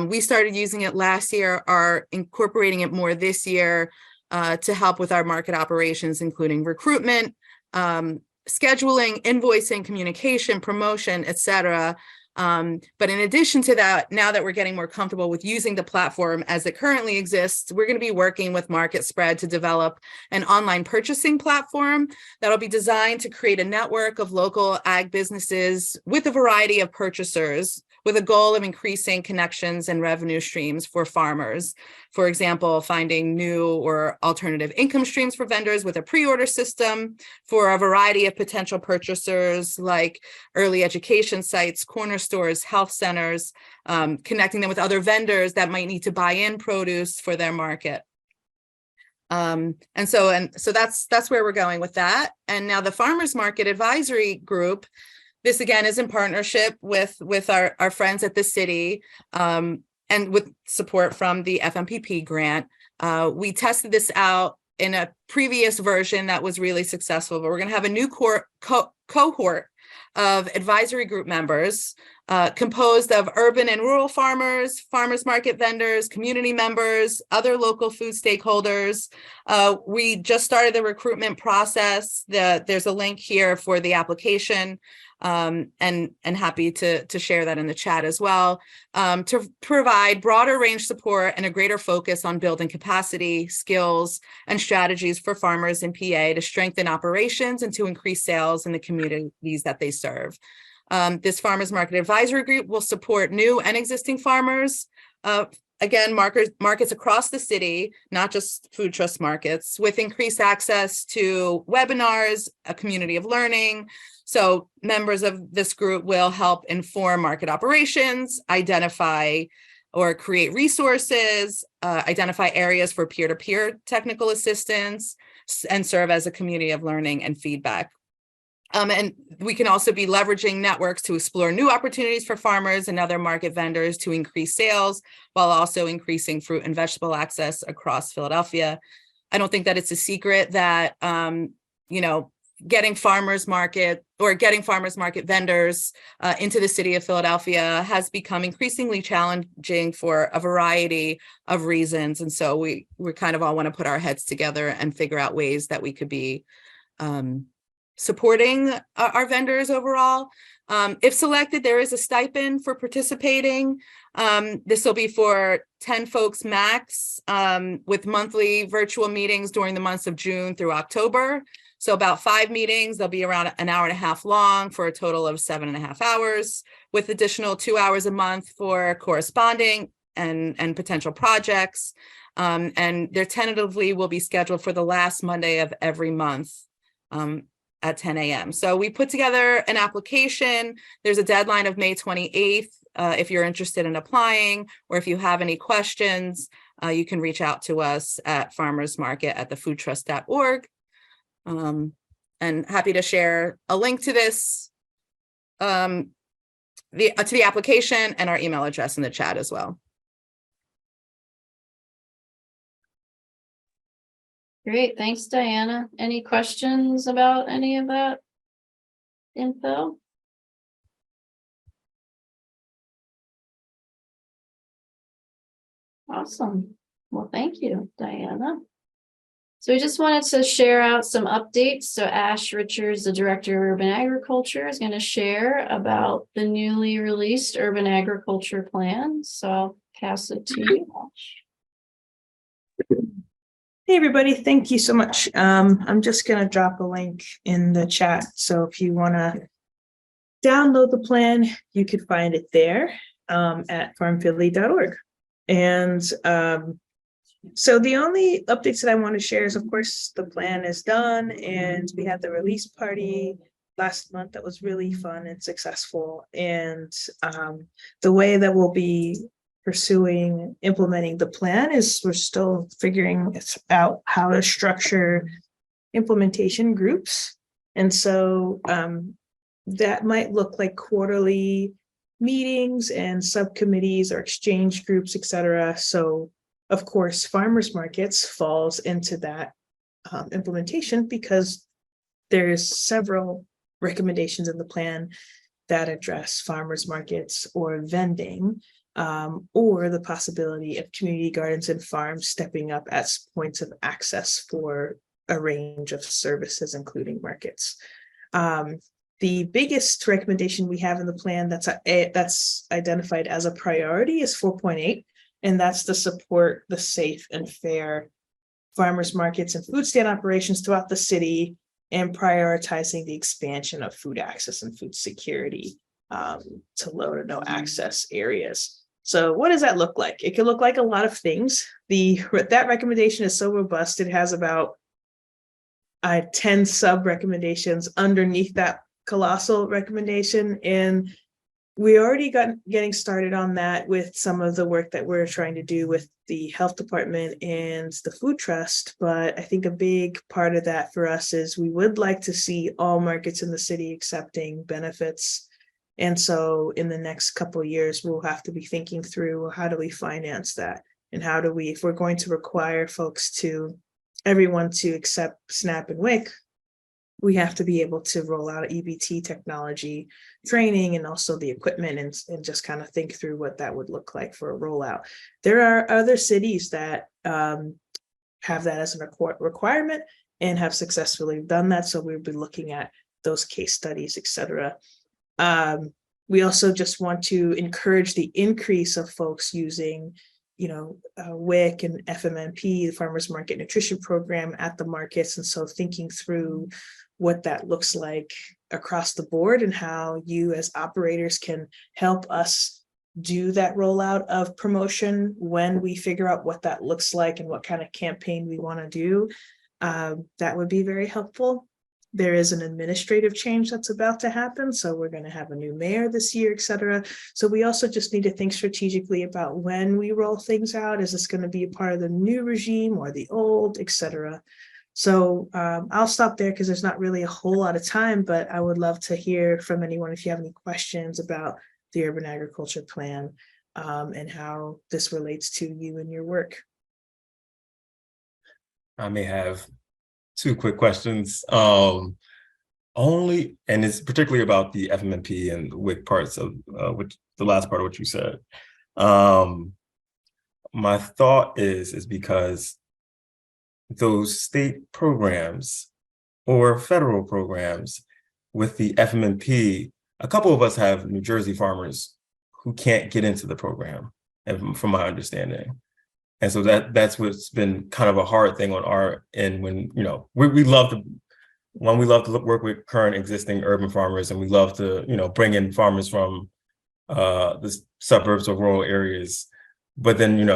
We started using it last year, are incorporating it more this year to help with our market operations, including recruitment, scheduling, invoicing, communication, promotion, etc. But in addition to that, now that we're getting more comfortable with using the platform as it currently exists, we're going to be working with Market Spread to develop an online purchasing platform that'll be designed to create a network of local ag businesses with a variety of purchasers, with a goal of increasing connections and revenue streams for farmers. For example, finding new or alternative income streams for vendors with a pre-order system for a variety of potential purchasers like early education sites, corner stores, health centers, connecting them with other vendors that might need to buy in produce for their market. And so that's where we're going with that. And now the Farmers Market Advisory Group, this again is in partnership with our friends at the city and with support from the FMPP grant. We tested this out in a previous version that was really successful, but we're going to have a new cohort of advisory group members composed of urban and rural farmers, farmers market vendors, community members, other local food stakeholders. We just started the recruitment process. There's a link here for the application. And happy to share that in the chat as well, to provide broader range support and a greater focus on building capacity, skills, and strategies for farmers in PA to strengthen operations and to increase sales in the communities that they serve. This Farmers Market Advisory Group will support new and existing farmers, again, markets across the city, not just food trust markets, with increased access to webinars, a community of learning. So members of this group will help inform market operations, identify or create resources, identify areas for peer-to-peer technical assistance, and serve as a community of learning and feedback. And we can also be leveraging networks to explore new opportunities for farmers and other market vendors to increase sales while also increasing fruit and vegetable access across Philadelphia. I don't think that it's a secret that, getting farmers market vendors into the city of Philadelphia has become increasingly challenging for a variety of reasons. And so we kind of all want to put our heads together and figure out ways that we could be supporting our vendors overall. If selected, there is a stipend for participating. This will be for 10 folks max, with monthly virtual meetings during the months of June through October. So about 5 meetings, they'll be around an hour and a half long for a total of 7.5 hours, with additional 2 hours a month for corresponding and potential projects. And they're tentatively will be scheduled for the last Monday of every month at 10 a.m. So we put together an application. There's a deadline of May 28th if you're interested in applying, or if you have any questions. you can reach out to us at farmersmarket@thefoodtrust.org. And happy to share a link to this, to the application and our email address in the chat as well. Great, thanks, Diana. Any questions about any of that info? Awesome. Well, thank you, Diana. So we just wanted to share out some updates. So Ash Richards, the Director of Urban Agriculture, is going to share about the newly released Urban Agriculture Plan. So I'll pass it to you, Ash. Hey, everybody. Thank you so much. I'm just going to drop a link in the chat. So if you want to download the plan, you could find it there at farmphilly.org. And so the only updates that I want to share is, of course, the plan is done and we had the release party last month that was really fun and successful. And the way that we'll be pursuing implementing the plan is we're still figuring out how to structure implementation groups. And so that might look like quarterly meetings and subcommittees or exchange groups, et cetera. So of course, farmers markets falls into that implementation because there's several recommendations in the plan that address farmers markets or vending, or the possibility of community gardens and farms stepping up as points of access for a range of services, including markets. The biggest recommendation we have in the plan that's identified as a priority is 4.8. And that's to support the safe and fair farmers markets and food stand operations throughout the city and prioritizing the expansion of food access and food security to low to no access areas. So what does that look like? It can look like a lot of things. That recommendation is so robust. It has about 10 sub recommendations underneath that colossal recommendation. And we already getting started on that with some of the work that we're trying to do with the health department and the food trust. But I think a big part of that for us is we would like to see all markets in the city accepting benefits. And so in the next couple of years, we'll have to be thinking through how do we finance that? And how do we, if we're going to require everyone to accept SNAP and WIC, we have to be able to roll out EBT technology training and also the equipment and just kind of think through what that would look like for a rollout. There are other cities that have that as a requirement and have successfully done that. So we'll be looking at those case studies, et cetera. We also just want to encourage the increase of folks using WIC and FMNP, the Farmers Market Nutrition Program at the markets. And so thinking through what that looks like across the board and how you as operators can help us do that rollout of promotion when we figure out what that looks like and what kind of campaign we want to do, that would be very helpful. There is an administrative change that's about to happen. So we're going to have a new mayor this year, et cetera. So we also just need to think strategically about when we roll things out. Is this going to be a part of the new regime or the old, et cetera? So I'll stop there because there's not really a whole lot of time, but I would love to hear from anyone if you have any questions about the Urban Agriculture Plan and how this relates to you and your work. I may have two quick questions. And it's particularly about the FMNP and WIC parts of which the last part of what you said. My thought is because those state programs or federal programs with the FMNP, a couple of us have New Jersey farmers who can't get into the program, from my understanding. And so that's what's been kind of a hard thing on our end when, we love to work with current existing urban farmers, and we love to, bring in farmers from the suburbs or rural areas. But then,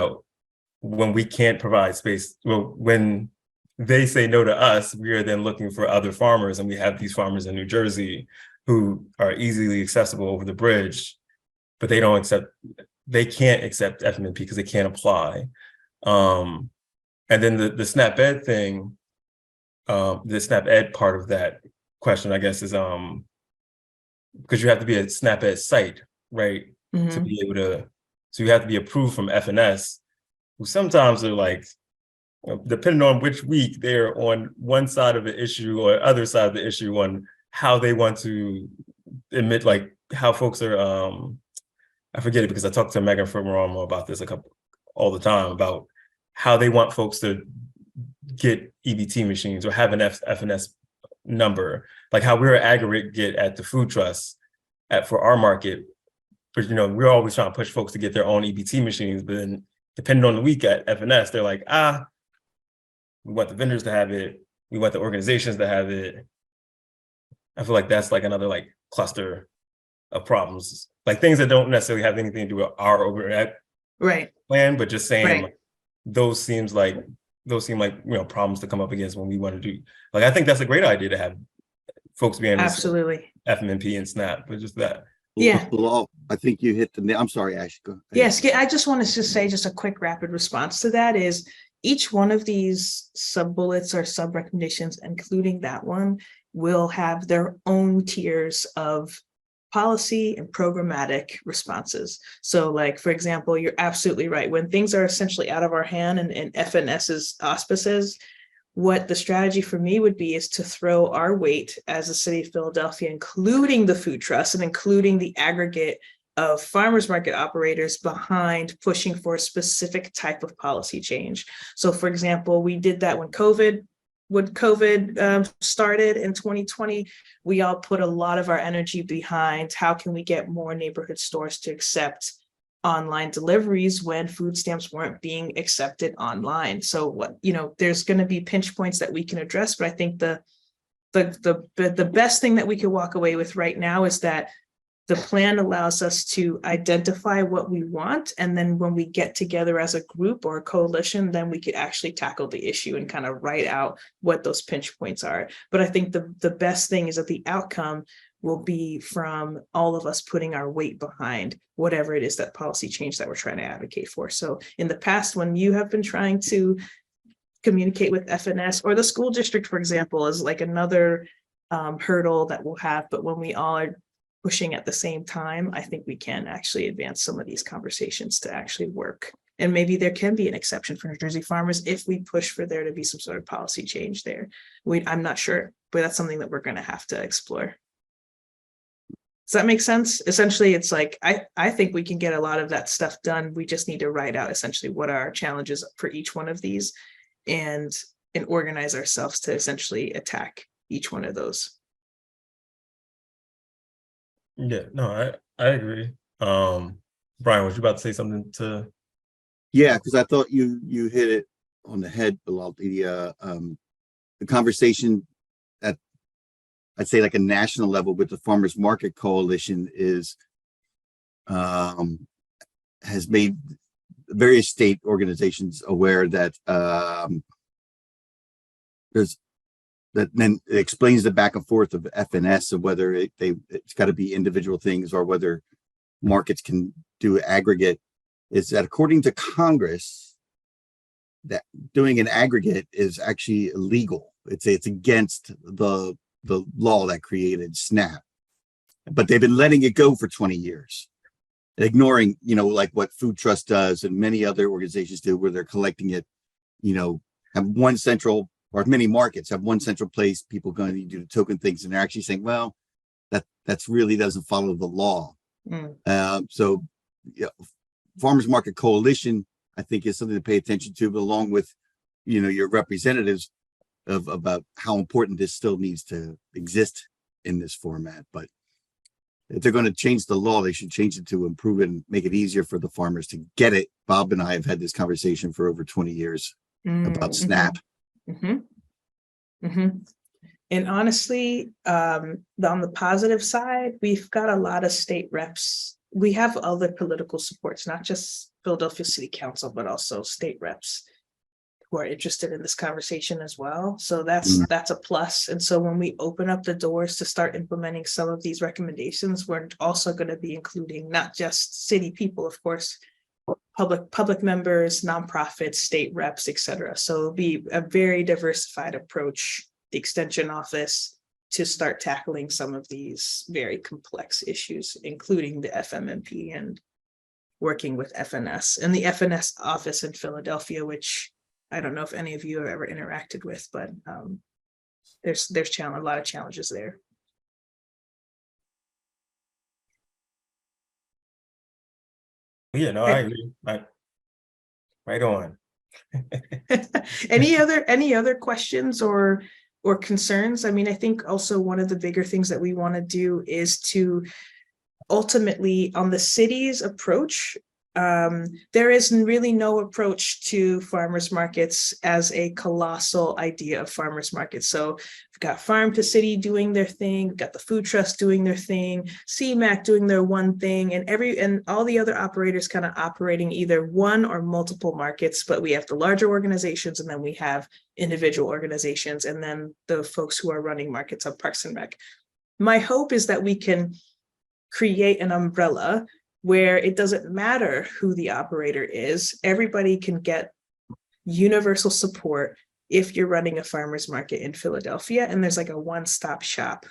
when we can't provide space, when they say no to us, we are then looking for other farmers. And we have these farmers in New Jersey who are easily accessible over the bridge, but they can't accept FMNP because they can't apply. And then the SNAP Ed thing, the SNAP Ed part of that question, I guess, is because you have to be a SNAP Ed site, right? To be able to, so you have to be approved from FNS, who sometimes are like, depending on which week, they're on one side of the issue or other side of the issue on how they want to admit, like how folks are, I forget it because I talked to Megan Fermaramo about this all the time about how they want folks to get EBT machines or have an FNS number, like how we're aggregate at the food trust for our market. But, we're always trying to push folks to get their own EBT machines. But then depending on the week at FNS, they're like, we want the vendors to have it. We want the organizations to have it. I feel like that's like another like cluster of problems, like things that don't necessarily have anything to do with our overhead plan, but just saying like, those seem like problems to come up against when we want to do. Like, I think that's a great idea to have folks being able to FMNP and SNAP, but just that. Yeah. Well, I think you hit the nail. I'm sorry, Ash. Go ahead. Yes, I just want to just say just a quick rapid response to that is each one of these sub bullets or sub recommendations, including that one, will have their own tiers of policy and programmatic responses. So like, for example, you're absolutely right. When things are essentially out of our hand and FNS's auspices, what the strategy for me would be is to throw our weight as a city of Philadelphia, including the food trust and including the aggregate of farmers market operators behind pushing for a specific type of policy change. So for example, we did that when COVID started in 2020, we all put a lot of our energy behind how can we get more neighborhood stores to accept online deliveries when food stamps weren't being accepted online. So what, there's going to be pinch points that we can address, but I think the best thing that we can walk away with right now is that the plan allows us to identify what we want. And then when we get together as a group or a coalition, then we could actually tackle the issue and kind of write out what those pinch points are. But I think the best thing is that the outcome will be from all of us putting our weight behind whatever it is that policy change that we're trying to advocate for. So in the past, when you have been trying to communicate with FNS or the school district, for example, is like another hurdle that we'll have. But when we all are pushing at the same time, I think we can actually advance some of these conversations to actually work. And maybe there can be an exception for New Jersey farmers if we push for there to be some sort of policy change there. I'm not sure, but that's something that we're going to have to explore. Does that make sense? Essentially, it's like, I think we can get a lot of that stuff done. We just need to write out essentially what are our challenges for each one of these and organize ourselves to essentially attack each one of those. Yeah, no, I agree. Brian, was you about to say something to? Yeah, because I thought you hit it on the head, Bilal. The conversation at, I'd say like a national level with the Farmers Market Coalition is has made various state organizations aware that that then it explains the back and forth of FNS of whether it's got to be individual things or whether markets can do aggregate. Is that according to Congress, that doing an aggregate is actually illegal. It's against the law that created SNAP, but they've been letting it go for 20 years, ignoring, like what Food Trust does and many other organizations do, where they're collecting it, have one central, or many markets have one central place, people going to do the token things, and they're actually saying, well, that's really doesn't follow the law. So Farmers Market Coalition, I think, is something to pay attention to, but along with, your representatives about how important this still needs to exist in this format. But if they're going to change the law, they should change it to improve it and make it easier for the farmers to get it. Bob and I have had this conversation for over 20 years about SNAP. And honestly, on the positive side, we've got a lot of state reps. We have other political supports, not just Philadelphia City Council, but also state reps who are interested in this conversation as well. So that's a plus. And so when we open up the doors to start implementing some of these recommendations, we're also going to be including not just city people, of course, public members, nonprofits, state reps, et cetera. So it'll be a very diversified approach, the extension office, to start tackling some of these very complex issues, including the FMMP and working with FNS and the FNS office in Philadelphia, which I don't know if any of you have ever interacted with, but there's a lot of challenges there. Yeah, no, I agree. Right on. Any other questions or concerns? I mean, I think also one of the bigger things that we want to do is to ultimately, on the city's approach, there is really no approach to farmers markets as a colossal idea of farmers markets. So we've got Farm to City doing their thing, we've got the Food Trust doing their thing, CMAC doing their one thing, and all the other operators kind of operating either one or multiple markets. But we have the larger organizations, and then we have individual organizations, and then the folks who are running markets on Parks and Rec. My hope is that we can create an umbrella where it doesn't matter who the operator is. Everybody can get universal support if you're running a farmer's market in Philadelphia, and there's like a one-stop shop.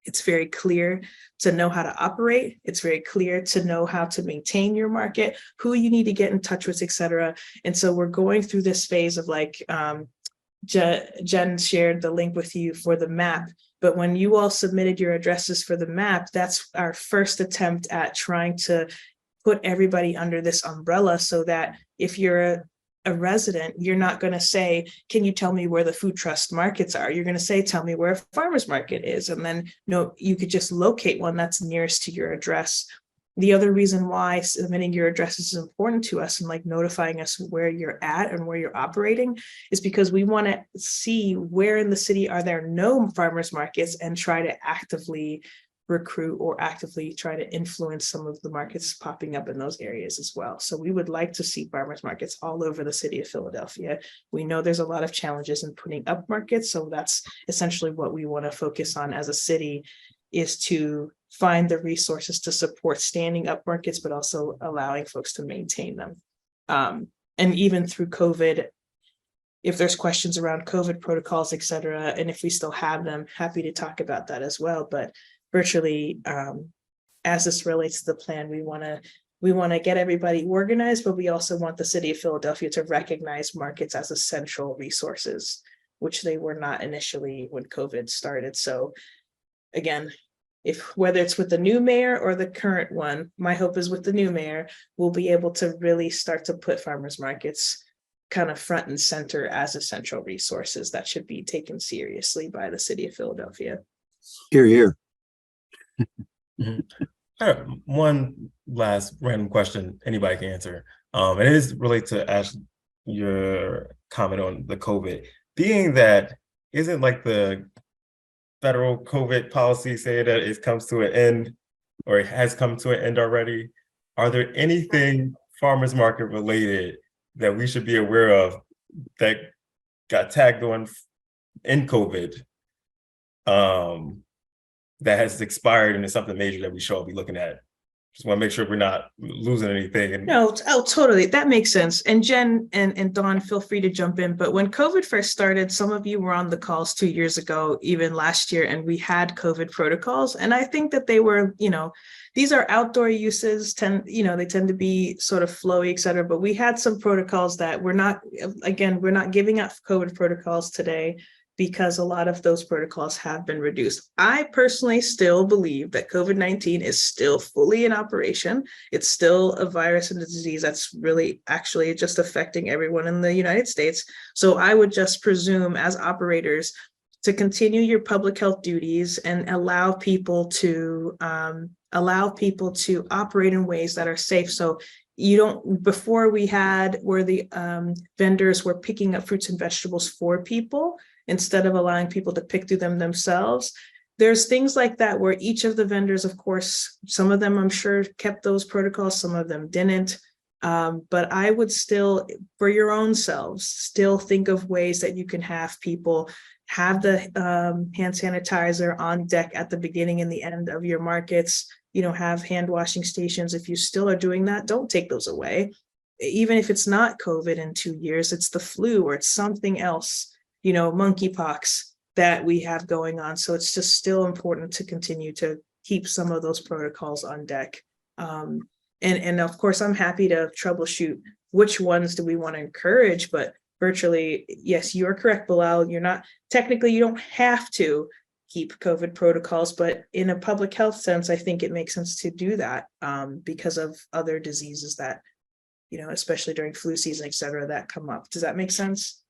It's very clear to know how to operate. It's very clear to know how to maintain your market, who you need to get in touch with, et cetera. And so we're going through this phase of like, Jen shared the link with you for the map. But when you all submitted your addresses for the map, that's our first attempt at trying to put everybody under this umbrella, so that if you're a resident, you're not going to say, can you tell me where the food trust markets are? You're going to say, tell me where a farmer's market is. And then you could just locate one that's nearest to your address. The other reason why submitting your addresses is important to us and like notifying us where you're at and where you're operating is because we want to see where in the city are there no farmers markets and try to actively recruit or actively try to influence some of the markets popping up in those areas as well. So we would like to see farmers markets all over the city of Philadelphia. We know there's a lot of challenges in putting up markets. So that's essentially what we want to focus on as a city, is to find the resources to support standing up markets, but also allowing folks to maintain them. And even through COVID, if there's questions around COVID protocols, et cetera, and if we still have them, happy to talk about that as well. But virtually, as this relates to the plan, we want to get everybody organized, but we also want the city of Philadelphia to recognize markets as essential resources, which they were not initially when COVID started. So again, whether it's with the new mayor or the current one, my hope is with the new mayor, we'll be able to really start to put farmers markets kind of front and center as essential resources that should be taken seriously by the city of Philadelphia. Hear, hear. I have one last random question anybody can answer. And it is related to Ash, your comment on the COVID. Being that, isn't like the federal COVID policy say that it comes to an end, or it has come to an end already? Are there anything farmers market related that we should be aware of that got tagged on in COVID that has expired and is something major that we should all be looking at? Just want to make sure we're not losing anything. No, totally. That makes sense. And Jen and Dawn, feel free to jump in. But when COVID first started, some of you were on the calls 2 years ago, even last year, and we had COVID protocols. And I think that they were, these are outdoor uses, they tend to be sort of flowy, et cetera. But we had some protocols that we're not giving out COVID protocols today, because a lot of those protocols have been reduced. I personally still believe that COVID-19 is still fully in operation. It's still a virus and a disease that's really actually just affecting everyone in the United States. So I would just presume as operators to continue your public health duties and allow people to operate in ways that are safe. So before we had where the vendors were picking up fruits and vegetables for people, instead of allowing people to pick through them themselves. There's things like that where each of the vendors, of course, some of them I'm sure kept those protocols, some of them didn't. But I would still, for your own selves, still think of ways that you can have people have the hand sanitizer on deck at the beginning and the end of your markets, have hand washing stations. If you still are doing that, don't take those away. even if it's not COVID in 2 years, it's the flu or it's something else, monkeypox that we have going on. So it's just still important to continue to keep some of those protocols on deck. And of course, I'm happy to troubleshoot which ones do we want to encourage, but virtually, yes, you're correct, Bilal. You don't have to keep COVID protocols, but in a public health sense, I think it makes sense to do that because of other diseases that, especially during flu season, et cetera, that come up. Does that make sense?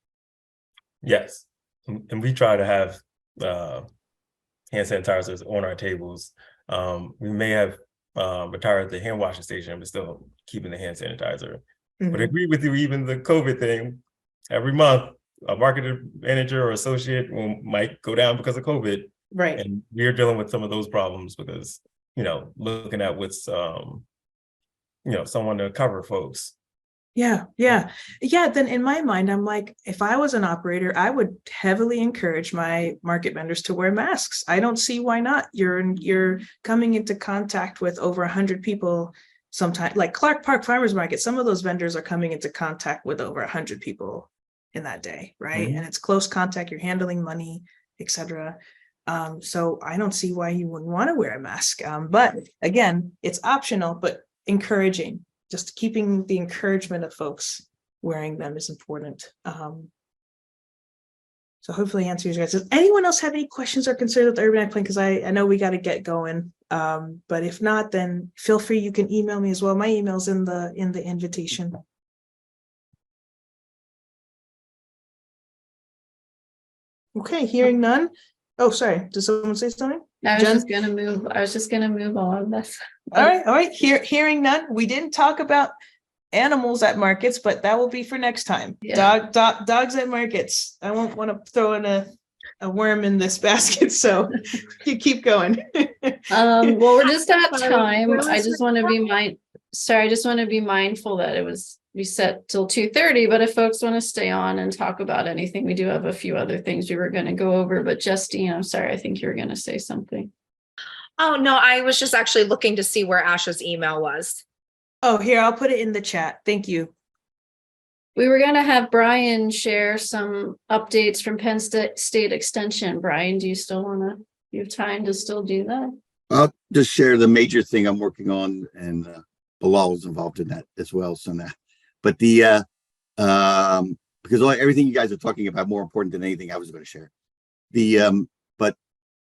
Yes. And we try to have hand sanitizers on our tables. We may have retired the hand washing station, but still keeping the hand sanitizer. But I agree with you, even the COVID thing, every month, a marketing manager or associate might go down because of COVID. Right. And we're dealing with some of those problems because, looking at what's, someone to cover folks. Yeah. Then in my mind, I'm like, if I was an operator, I would heavily encourage my market vendors to wear masks. I don't see why not. You're coming into contact with over 100 people. Sometimes, like Clark Park Farmers Market, some of those vendors are coming into contact with over 100 people in that day, right? And it's close contact. You're handling money, etc. So I don't see why you wouldn't want to wear a mask. But again, it's optional, but encouraging. Just keeping the encouragement of folks wearing them is important. So hopefully answers you guys. Does anyone else have any questions or concerns with the Urban Ag Plan? Because I know we got to get going. But if not, then feel free. You can email me as well. My email's in the invitation. Okay, hearing none. Oh, sorry. Does someone say something? I was just gonna move all of this. All right. Hearing none. We didn't talk about animals at markets, but that will be for next time. Yeah. Dogs at markets. I won't want to throw in a worm in this basket, so you keep going. Well, we're just at time. I just want to be mindful that we set till 2:30, but if folks want to stay on and talk about anything, we do have a few other things we were going to go over. But Justine, I'm sorry, I think you were going to say something. Oh, no, I was just actually looking to see where Asha's email was. Oh, here, I'll put it in the chat. Thank you. We were going to have Brian share some updates from Penn State Extension. Brian, do you have time to still do that? I'll just share the major thing I'm working on, and Bilal is involved in that as well. So now, but because everything you guys are talking about more important than anything I was going to share. But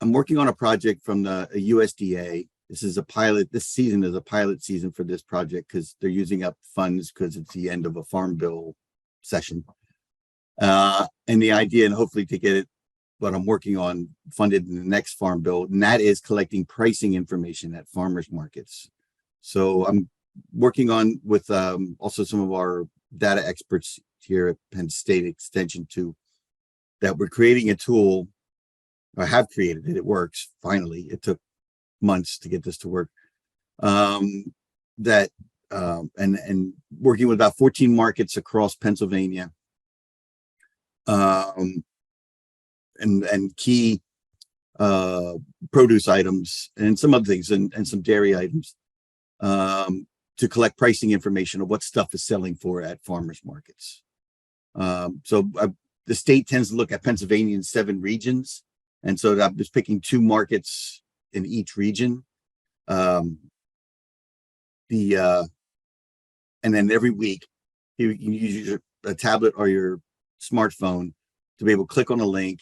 I'm working on a project from the USDA. This is a pilot. This season is a pilot season for this project because they're using up funds because it's the end of a farm bill session. And the idea, and hopefully to get it, what I'm working on funded in the next farm bill, and that is collecting pricing information at farmers markets. So I'm working on with also some of our data experts here at Penn State Extension too, that we're creating a tool. I have created it. It works. Finally, it took months to get this to work. And working with about 14 markets across Pennsylvania. And key produce items and some other things and some dairy items to collect pricing information of what stuff is selling for at farmers markets. The state tends to look at Pennsylvania in 7 regions. And so I'm just picking 2 markets in each region. And then every week you can use a tablet or your smartphone to be able to click on a link,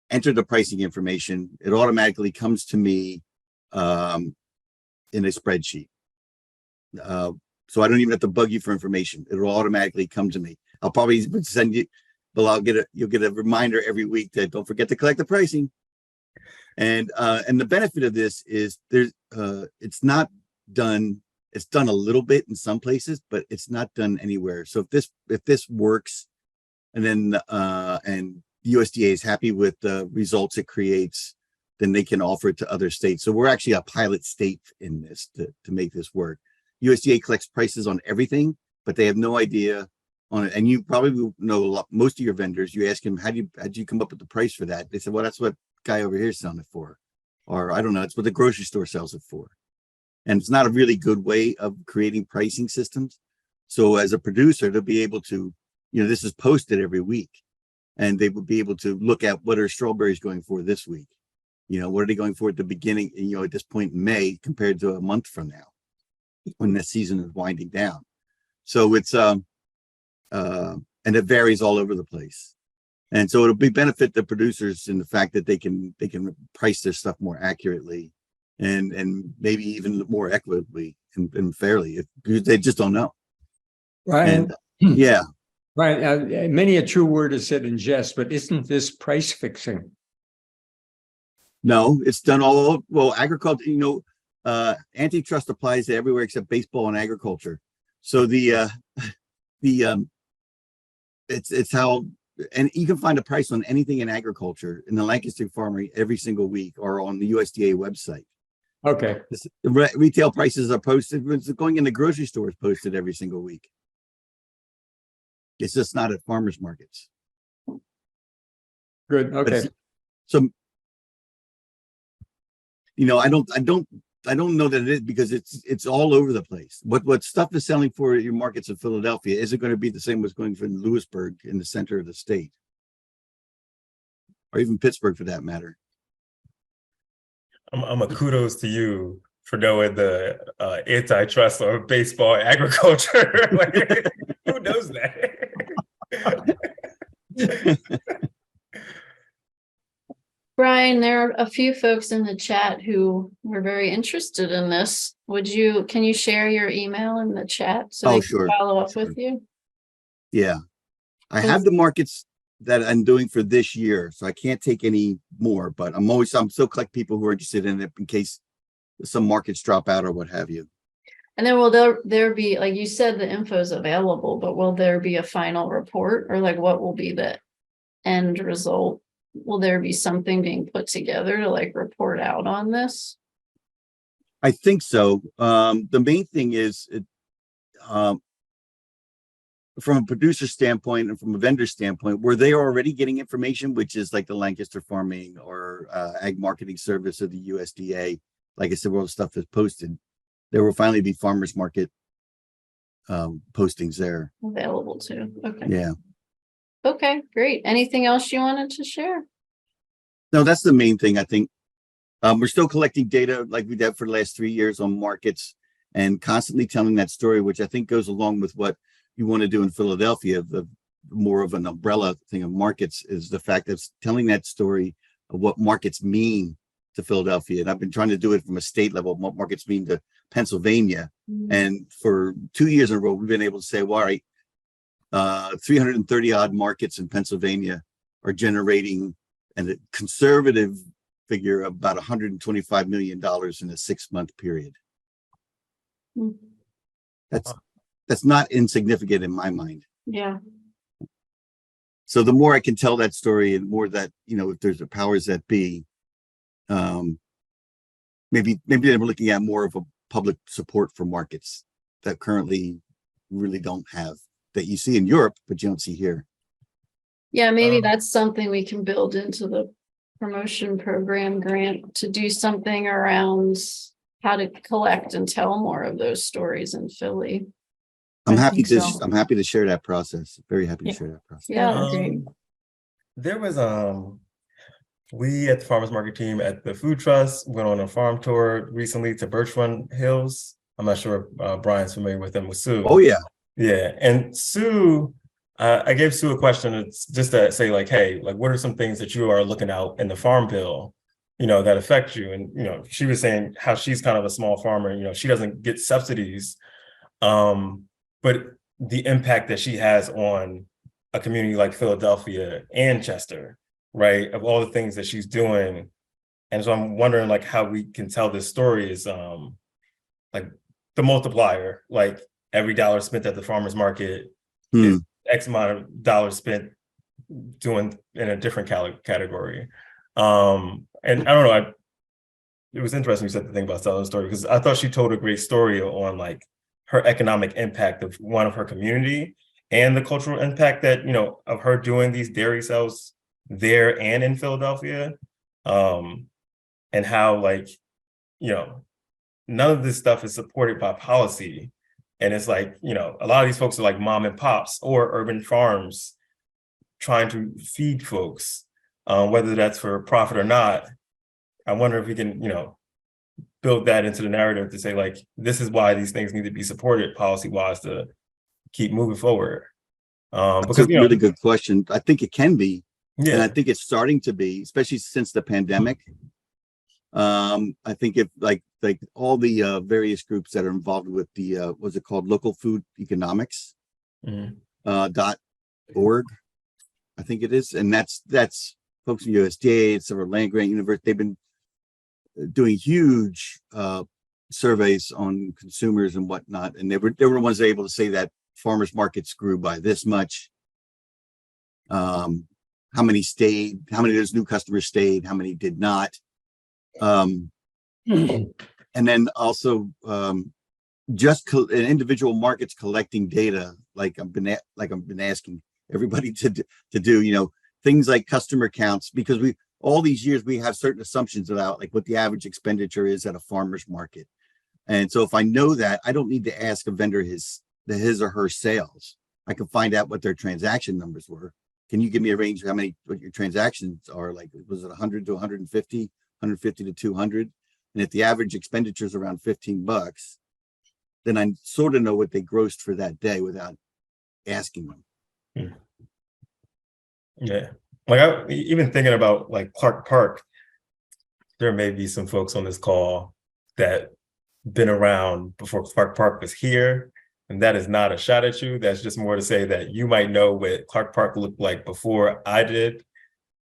enter the pricing information. It automatically comes to me in a spreadsheet. So I don't even have to bug you for information. It will automatically come to me. I'll probably send you, but you'll get a reminder every week that don't forget to collect the pricing. And the benefit of this is it's not done. It's done a little bit in some places, but it's not done anywhere. So if this works, and then and USDA is happy with the results it creates, then they can offer it to other states. So we're actually a pilot state in this to make this work. USDA collects prices on everything, but they have no idea on it. And you probably know most of your vendors. You ask them, how did you come up with the price for that? They said, well, that's what guy over here is selling it for, or I don't know, it's what the grocery store sells it for. And it's not a really good way of creating pricing systems. So as a producer, to be able to, this is posted every week, and they would be able to look at what are strawberries going for this week. What are they going for at the beginning, at this point in May compared to a month from now when the season is winding down. So it's, and it varies all over the place. And so it'll be benefit the producers in the fact that they can price their stuff more accurately and maybe even more equitably and fairly, because they just don't know. Right. And yeah. Right. Many a true word is said in jest, but isn't this price fixing? No, it's done all, well, agriculture, antitrust applies to everywhere except baseball and agriculture. So it's how, and you can find a price on anything in agriculture in the Lancaster Farmer every single week or on the USDA website. Okay. The retail prices are posted. It's going in the grocery stores posted every single week. It's just not at farmers markets. Good. Okay. So, I don't know that it is, because it's all over the place. What stuff is selling for your markets in Philadelphia isn't going to be the same as going for Lewisburg in the center of the state, or even Pittsburgh for that matter. I'm a kudos to you for knowing the antitrust or baseball agriculture. Like, who knows that? Brian, there are a few folks in the chat who were very interested in this. Can you share your email in the chat so they sure. can follow up with you? Yeah, I have the markets that I'm doing for this year, so I can't take any more, but I'm still collect people who are interested in it in case some markets drop out or what have you. And then will there be, like you said, the info is available, but will there be a final report, or like what will be the end result? Will there be something being put together to like report out on this? I think so. The main thing is, from a producer standpoint and from a vendor standpoint, where they are already getting information, which is like the Lancaster Farming or Ag Marketing Service of the USDA. Like I said, where all the stuff is posted, there will finally be farmers market postings there Available too. Okay. Yeah. Okay, great. Anything else you wanted to share? No, that's the main thing. I think we're still collecting data like we did for the last 3 years on markets and constantly telling that story, which I think goes along with what you want to do in Philadelphia. The more of an umbrella thing of markets is the fact that telling that story of what markets mean to Philadelphia. And I've been trying to do it from a state level, what markets mean to Pennsylvania. And for 2 years in a row, we've been able to say, well, all right, 330 odd markets in Pennsylvania are generating a conservative figure of about $125 million in a 6-month period. That's not insignificant in my mind. Yeah. So the more I can tell that story, and more that, if there's a powers that be, maybe they're looking at more of a public support for markets that currently really don't have, that you see in Europe, but you don't see here. Yeah, maybe that's something we can build into the promotion program grant, to do something around how to collect and tell more of those stories in Philly. I'm happy to share that process. Very happy to share that process. Yeah, great. There was we at the farmers market team at the Food Trust went on a farm tour recently to Birch Run Hills. I'm not sure if Brian's familiar with them, with Sue. Oh yeah. Yeah, and Sue, I gave Sue a question. It's just to say, like, hey, like, what are some things that you are looking out in the farm bill, that affect you? And, she was saying how she's kind of a small farmer, she doesn't get subsidies, but the impact that she has on a community like Philadelphia and Chester, right, of all the things that she's doing. And so I'm wondering, like, how we can tell this story is like the multiplier, like every dollar spent at the farmer's market is X amount of dollars spent doing in a different category. And I don't know, it was interesting you said the thing about selling the story, because I thought she told a great story on like her economic impact of one of her community and the cultural impact that, of her doing these dairy sales there and in Philadelphia. And how, like, none of this stuff is supported by policy, And it's like, you know, a lot of these folks are like mom and pops or urban farms trying to feed folks, whether that's for profit or not. I wonder if we can, you know, build that into the narrative to say, like, this is why these things need to be supported policy-wise to keep moving forward. That's Because, a you know, really good question. I think it can be. And I yeah, think it's starting to be, especially since the pandemic. I think if like all the various groups that are involved with the what's it called, local food economics .org, I think it is, and that's folks from USDA, several land grant university. They've been doing huge surveys on consumers and whatnot, and they were the ones able to say that farmers markets grew by this much. How many stayed? How many of those new customers stayed? How many did not? And then also just individual markets collecting data, like I've been asking everybody to do, you know, things like customer counts, because all these years we have certain assumptions about like what the average expenditure is at a farmer's market. And so if I know that, I don't need to ask a vendor his or her sales. I can find out what their transaction numbers were. Can you give me a range of what your transactions are? Like, was it 100 to 150, 150 to 200? And if the average expenditure is around $15, then I sort of know what they grossed for that day without asking them. yeah. Like, even thinking about like Clark Park, there may be some folks on this call that been around before Clark Park was here. And that is not a shot at you. That's just more to say that you might know what Clark Park looked like before I did.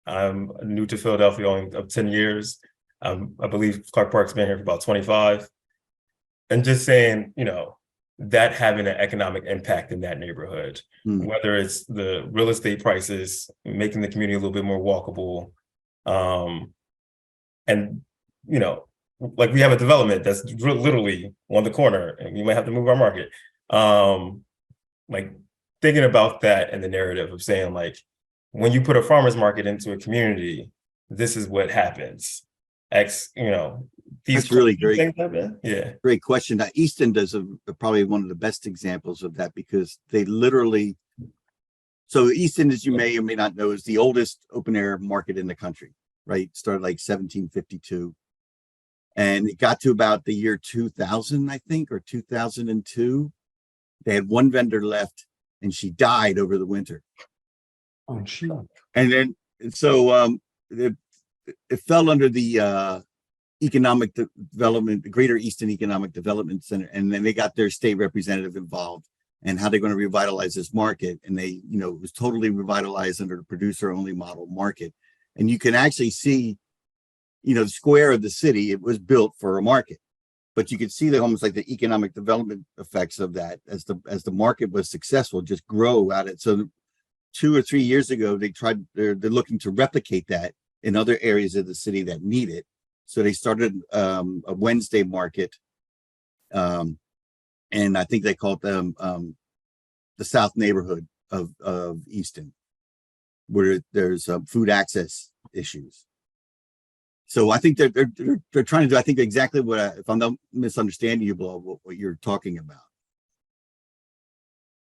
I'm new to Philadelphia, only of 10 years. I believe Clark Park's been here for about 25. And just saying, you know, that having an economic impact in that neighborhood, whether it's the real estate prices, making the community a little bit more walkable. And, you know, like we have a development that's literally on the corner and we might have to move our market. Like thinking about that in the narrative of saying, like, when you put a farmer's market into a community, this is what happens. You know, That's really great. Yeah. Great question. Now, Easton does probably one of the best examples of that, because they literally, so Easton, as you may or may not know, is the oldest open air market in the country, right? Started like 1752. And it got to about the year 2000, I think, or 2002. They had one vendor left and she died over the winter. Oh, sure. And then, so it fell under the economic development, the Greater Easton Economic Development Center. And then they got their state representative involved and how they're going to revitalize this market. And they, you know, it was totally revitalized under the producer only model market. And you can actually see, you know, the square of the city, it was built for a market. But you could see almost like the economic development effects of that as the market was successful, just grow at it. So 2 or 3 years ago, they're looking to replicate that in other areas of the city that need it. So they started a Wednesday market, and I think they called them the South neighborhood of Easton, where there's food access issues. So I think they're trying to do, I think, exactly what if I'm not misunderstanding you, Bilal, what you're talking about.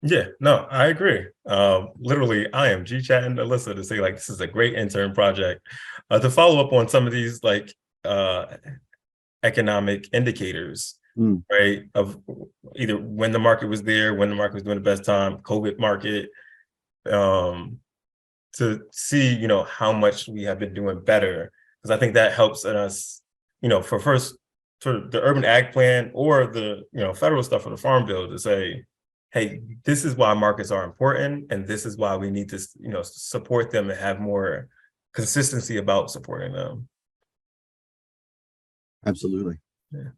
Yeah, no, I agree. Literally, I am G-chatting Alyssa to say, like, this is a great intern project. To follow up on some of these, like, economic indicators, right? Of either when the market was there, when the market was doing the best time, COVID market, to see, you know, how much we have been doing better. Because I think that helps us, you know, for the urban ag plan or the, you know, federal stuff for the farm bill to say, hey, this is why markets are important. And this is why we need to, you know, support them and have more consistency about supporting them. Absolutely. Yeah.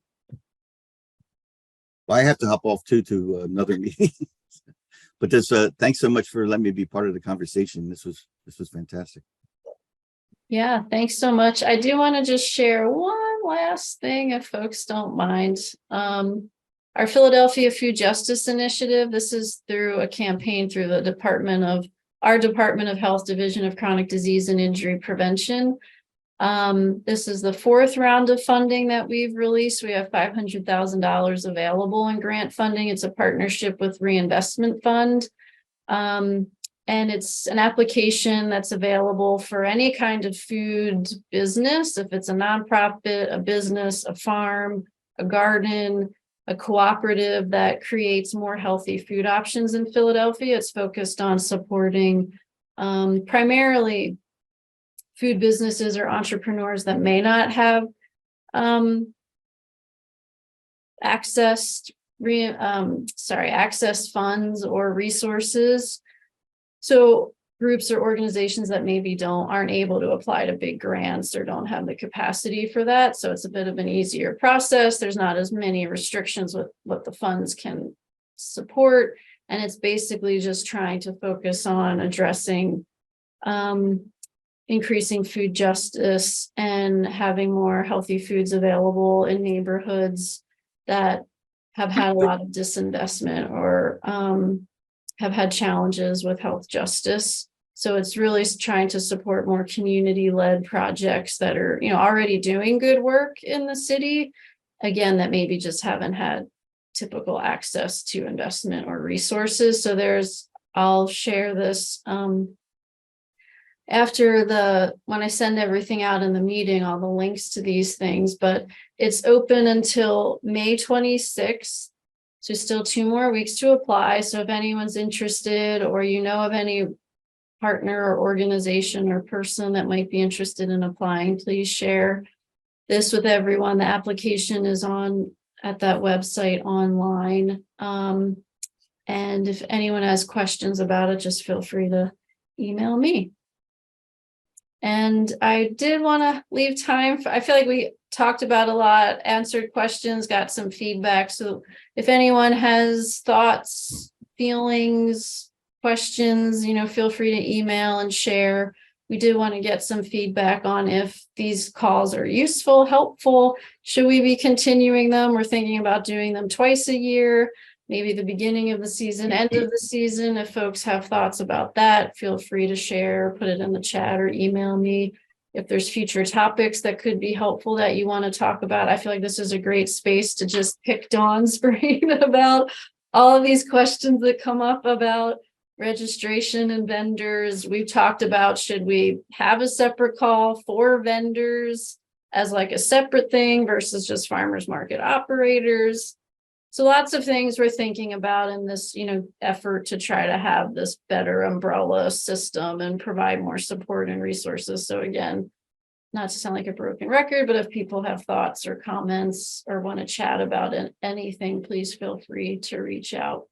Well, I have to hop off to another meeting. But thanks so much for letting me be part of the conversation. This was fantastic. Yeah, thanks so much. I do want to just share one last thing, if folks don't mind. Our Philadelphia Food Justice Initiative, this is through a campaign through the Department of Health Division of Chronic Disease and Injury Prevention. This is the fourth round of funding that we've released. We have $500,000 available in grant funding. It's a partnership with Reinvestment Fund. And it's an application that's available for any kind of food business. If it's a nonprofit, a business, a farm, a garden, a cooperative that creates more healthy food options in Philadelphia. It's focused on supporting primarily food businesses or entrepreneurs that may not have access funds or resources. So groups or organizations that maybe aren't able to apply to big grants or don't have the capacity for that. So it's a bit of an easier process. There's not as many restrictions with what the funds can support. And it's basically just trying to focus on addressing increasing food justice and having more healthy foods available in neighborhoods that have had a lot of disinvestment or have had challenges with health justice. So it's really trying to support more community-led projects that are, already doing good work in the city. Again, that maybe just haven't had typical access to investment or resources. So I'll share this when I send everything out in the meeting, all the links to these things, but it's open until May 26th. So still 2 more weeks to apply. So if anyone's interested or of any partner or organization or person that might be interested in applying, please share this with everyone. The application is at that website online. And if anyone has questions about it, just feel free to email me. And I did want to leave time I feel like we talked about a lot, answered questions, got some feedback. So if anyone has thoughts, feelings, questions, feel free to email and share. We did want to get some feedback on if these calls are useful, helpful. Should we be continuing them? We're thinking about doing them twice a year, maybe the beginning of the season, end of the season. If folks have thoughts about that, feel free to share, put it in the chat or email me. If there's future topics that could be helpful that you want to talk about, I feel like this is a great space to just pick Dawn's brain about all of these questions that come up about registration and vendors. We've talked about, should we have a separate call for vendors as like a separate thing versus just farmers market operators? So lots of things we're thinking about in this, effort to try to have this better umbrella system and provide more support and resources. So again, not to sound like a broken record, but if people have thoughts or comments or want to chat about anything, please feel free to reach out.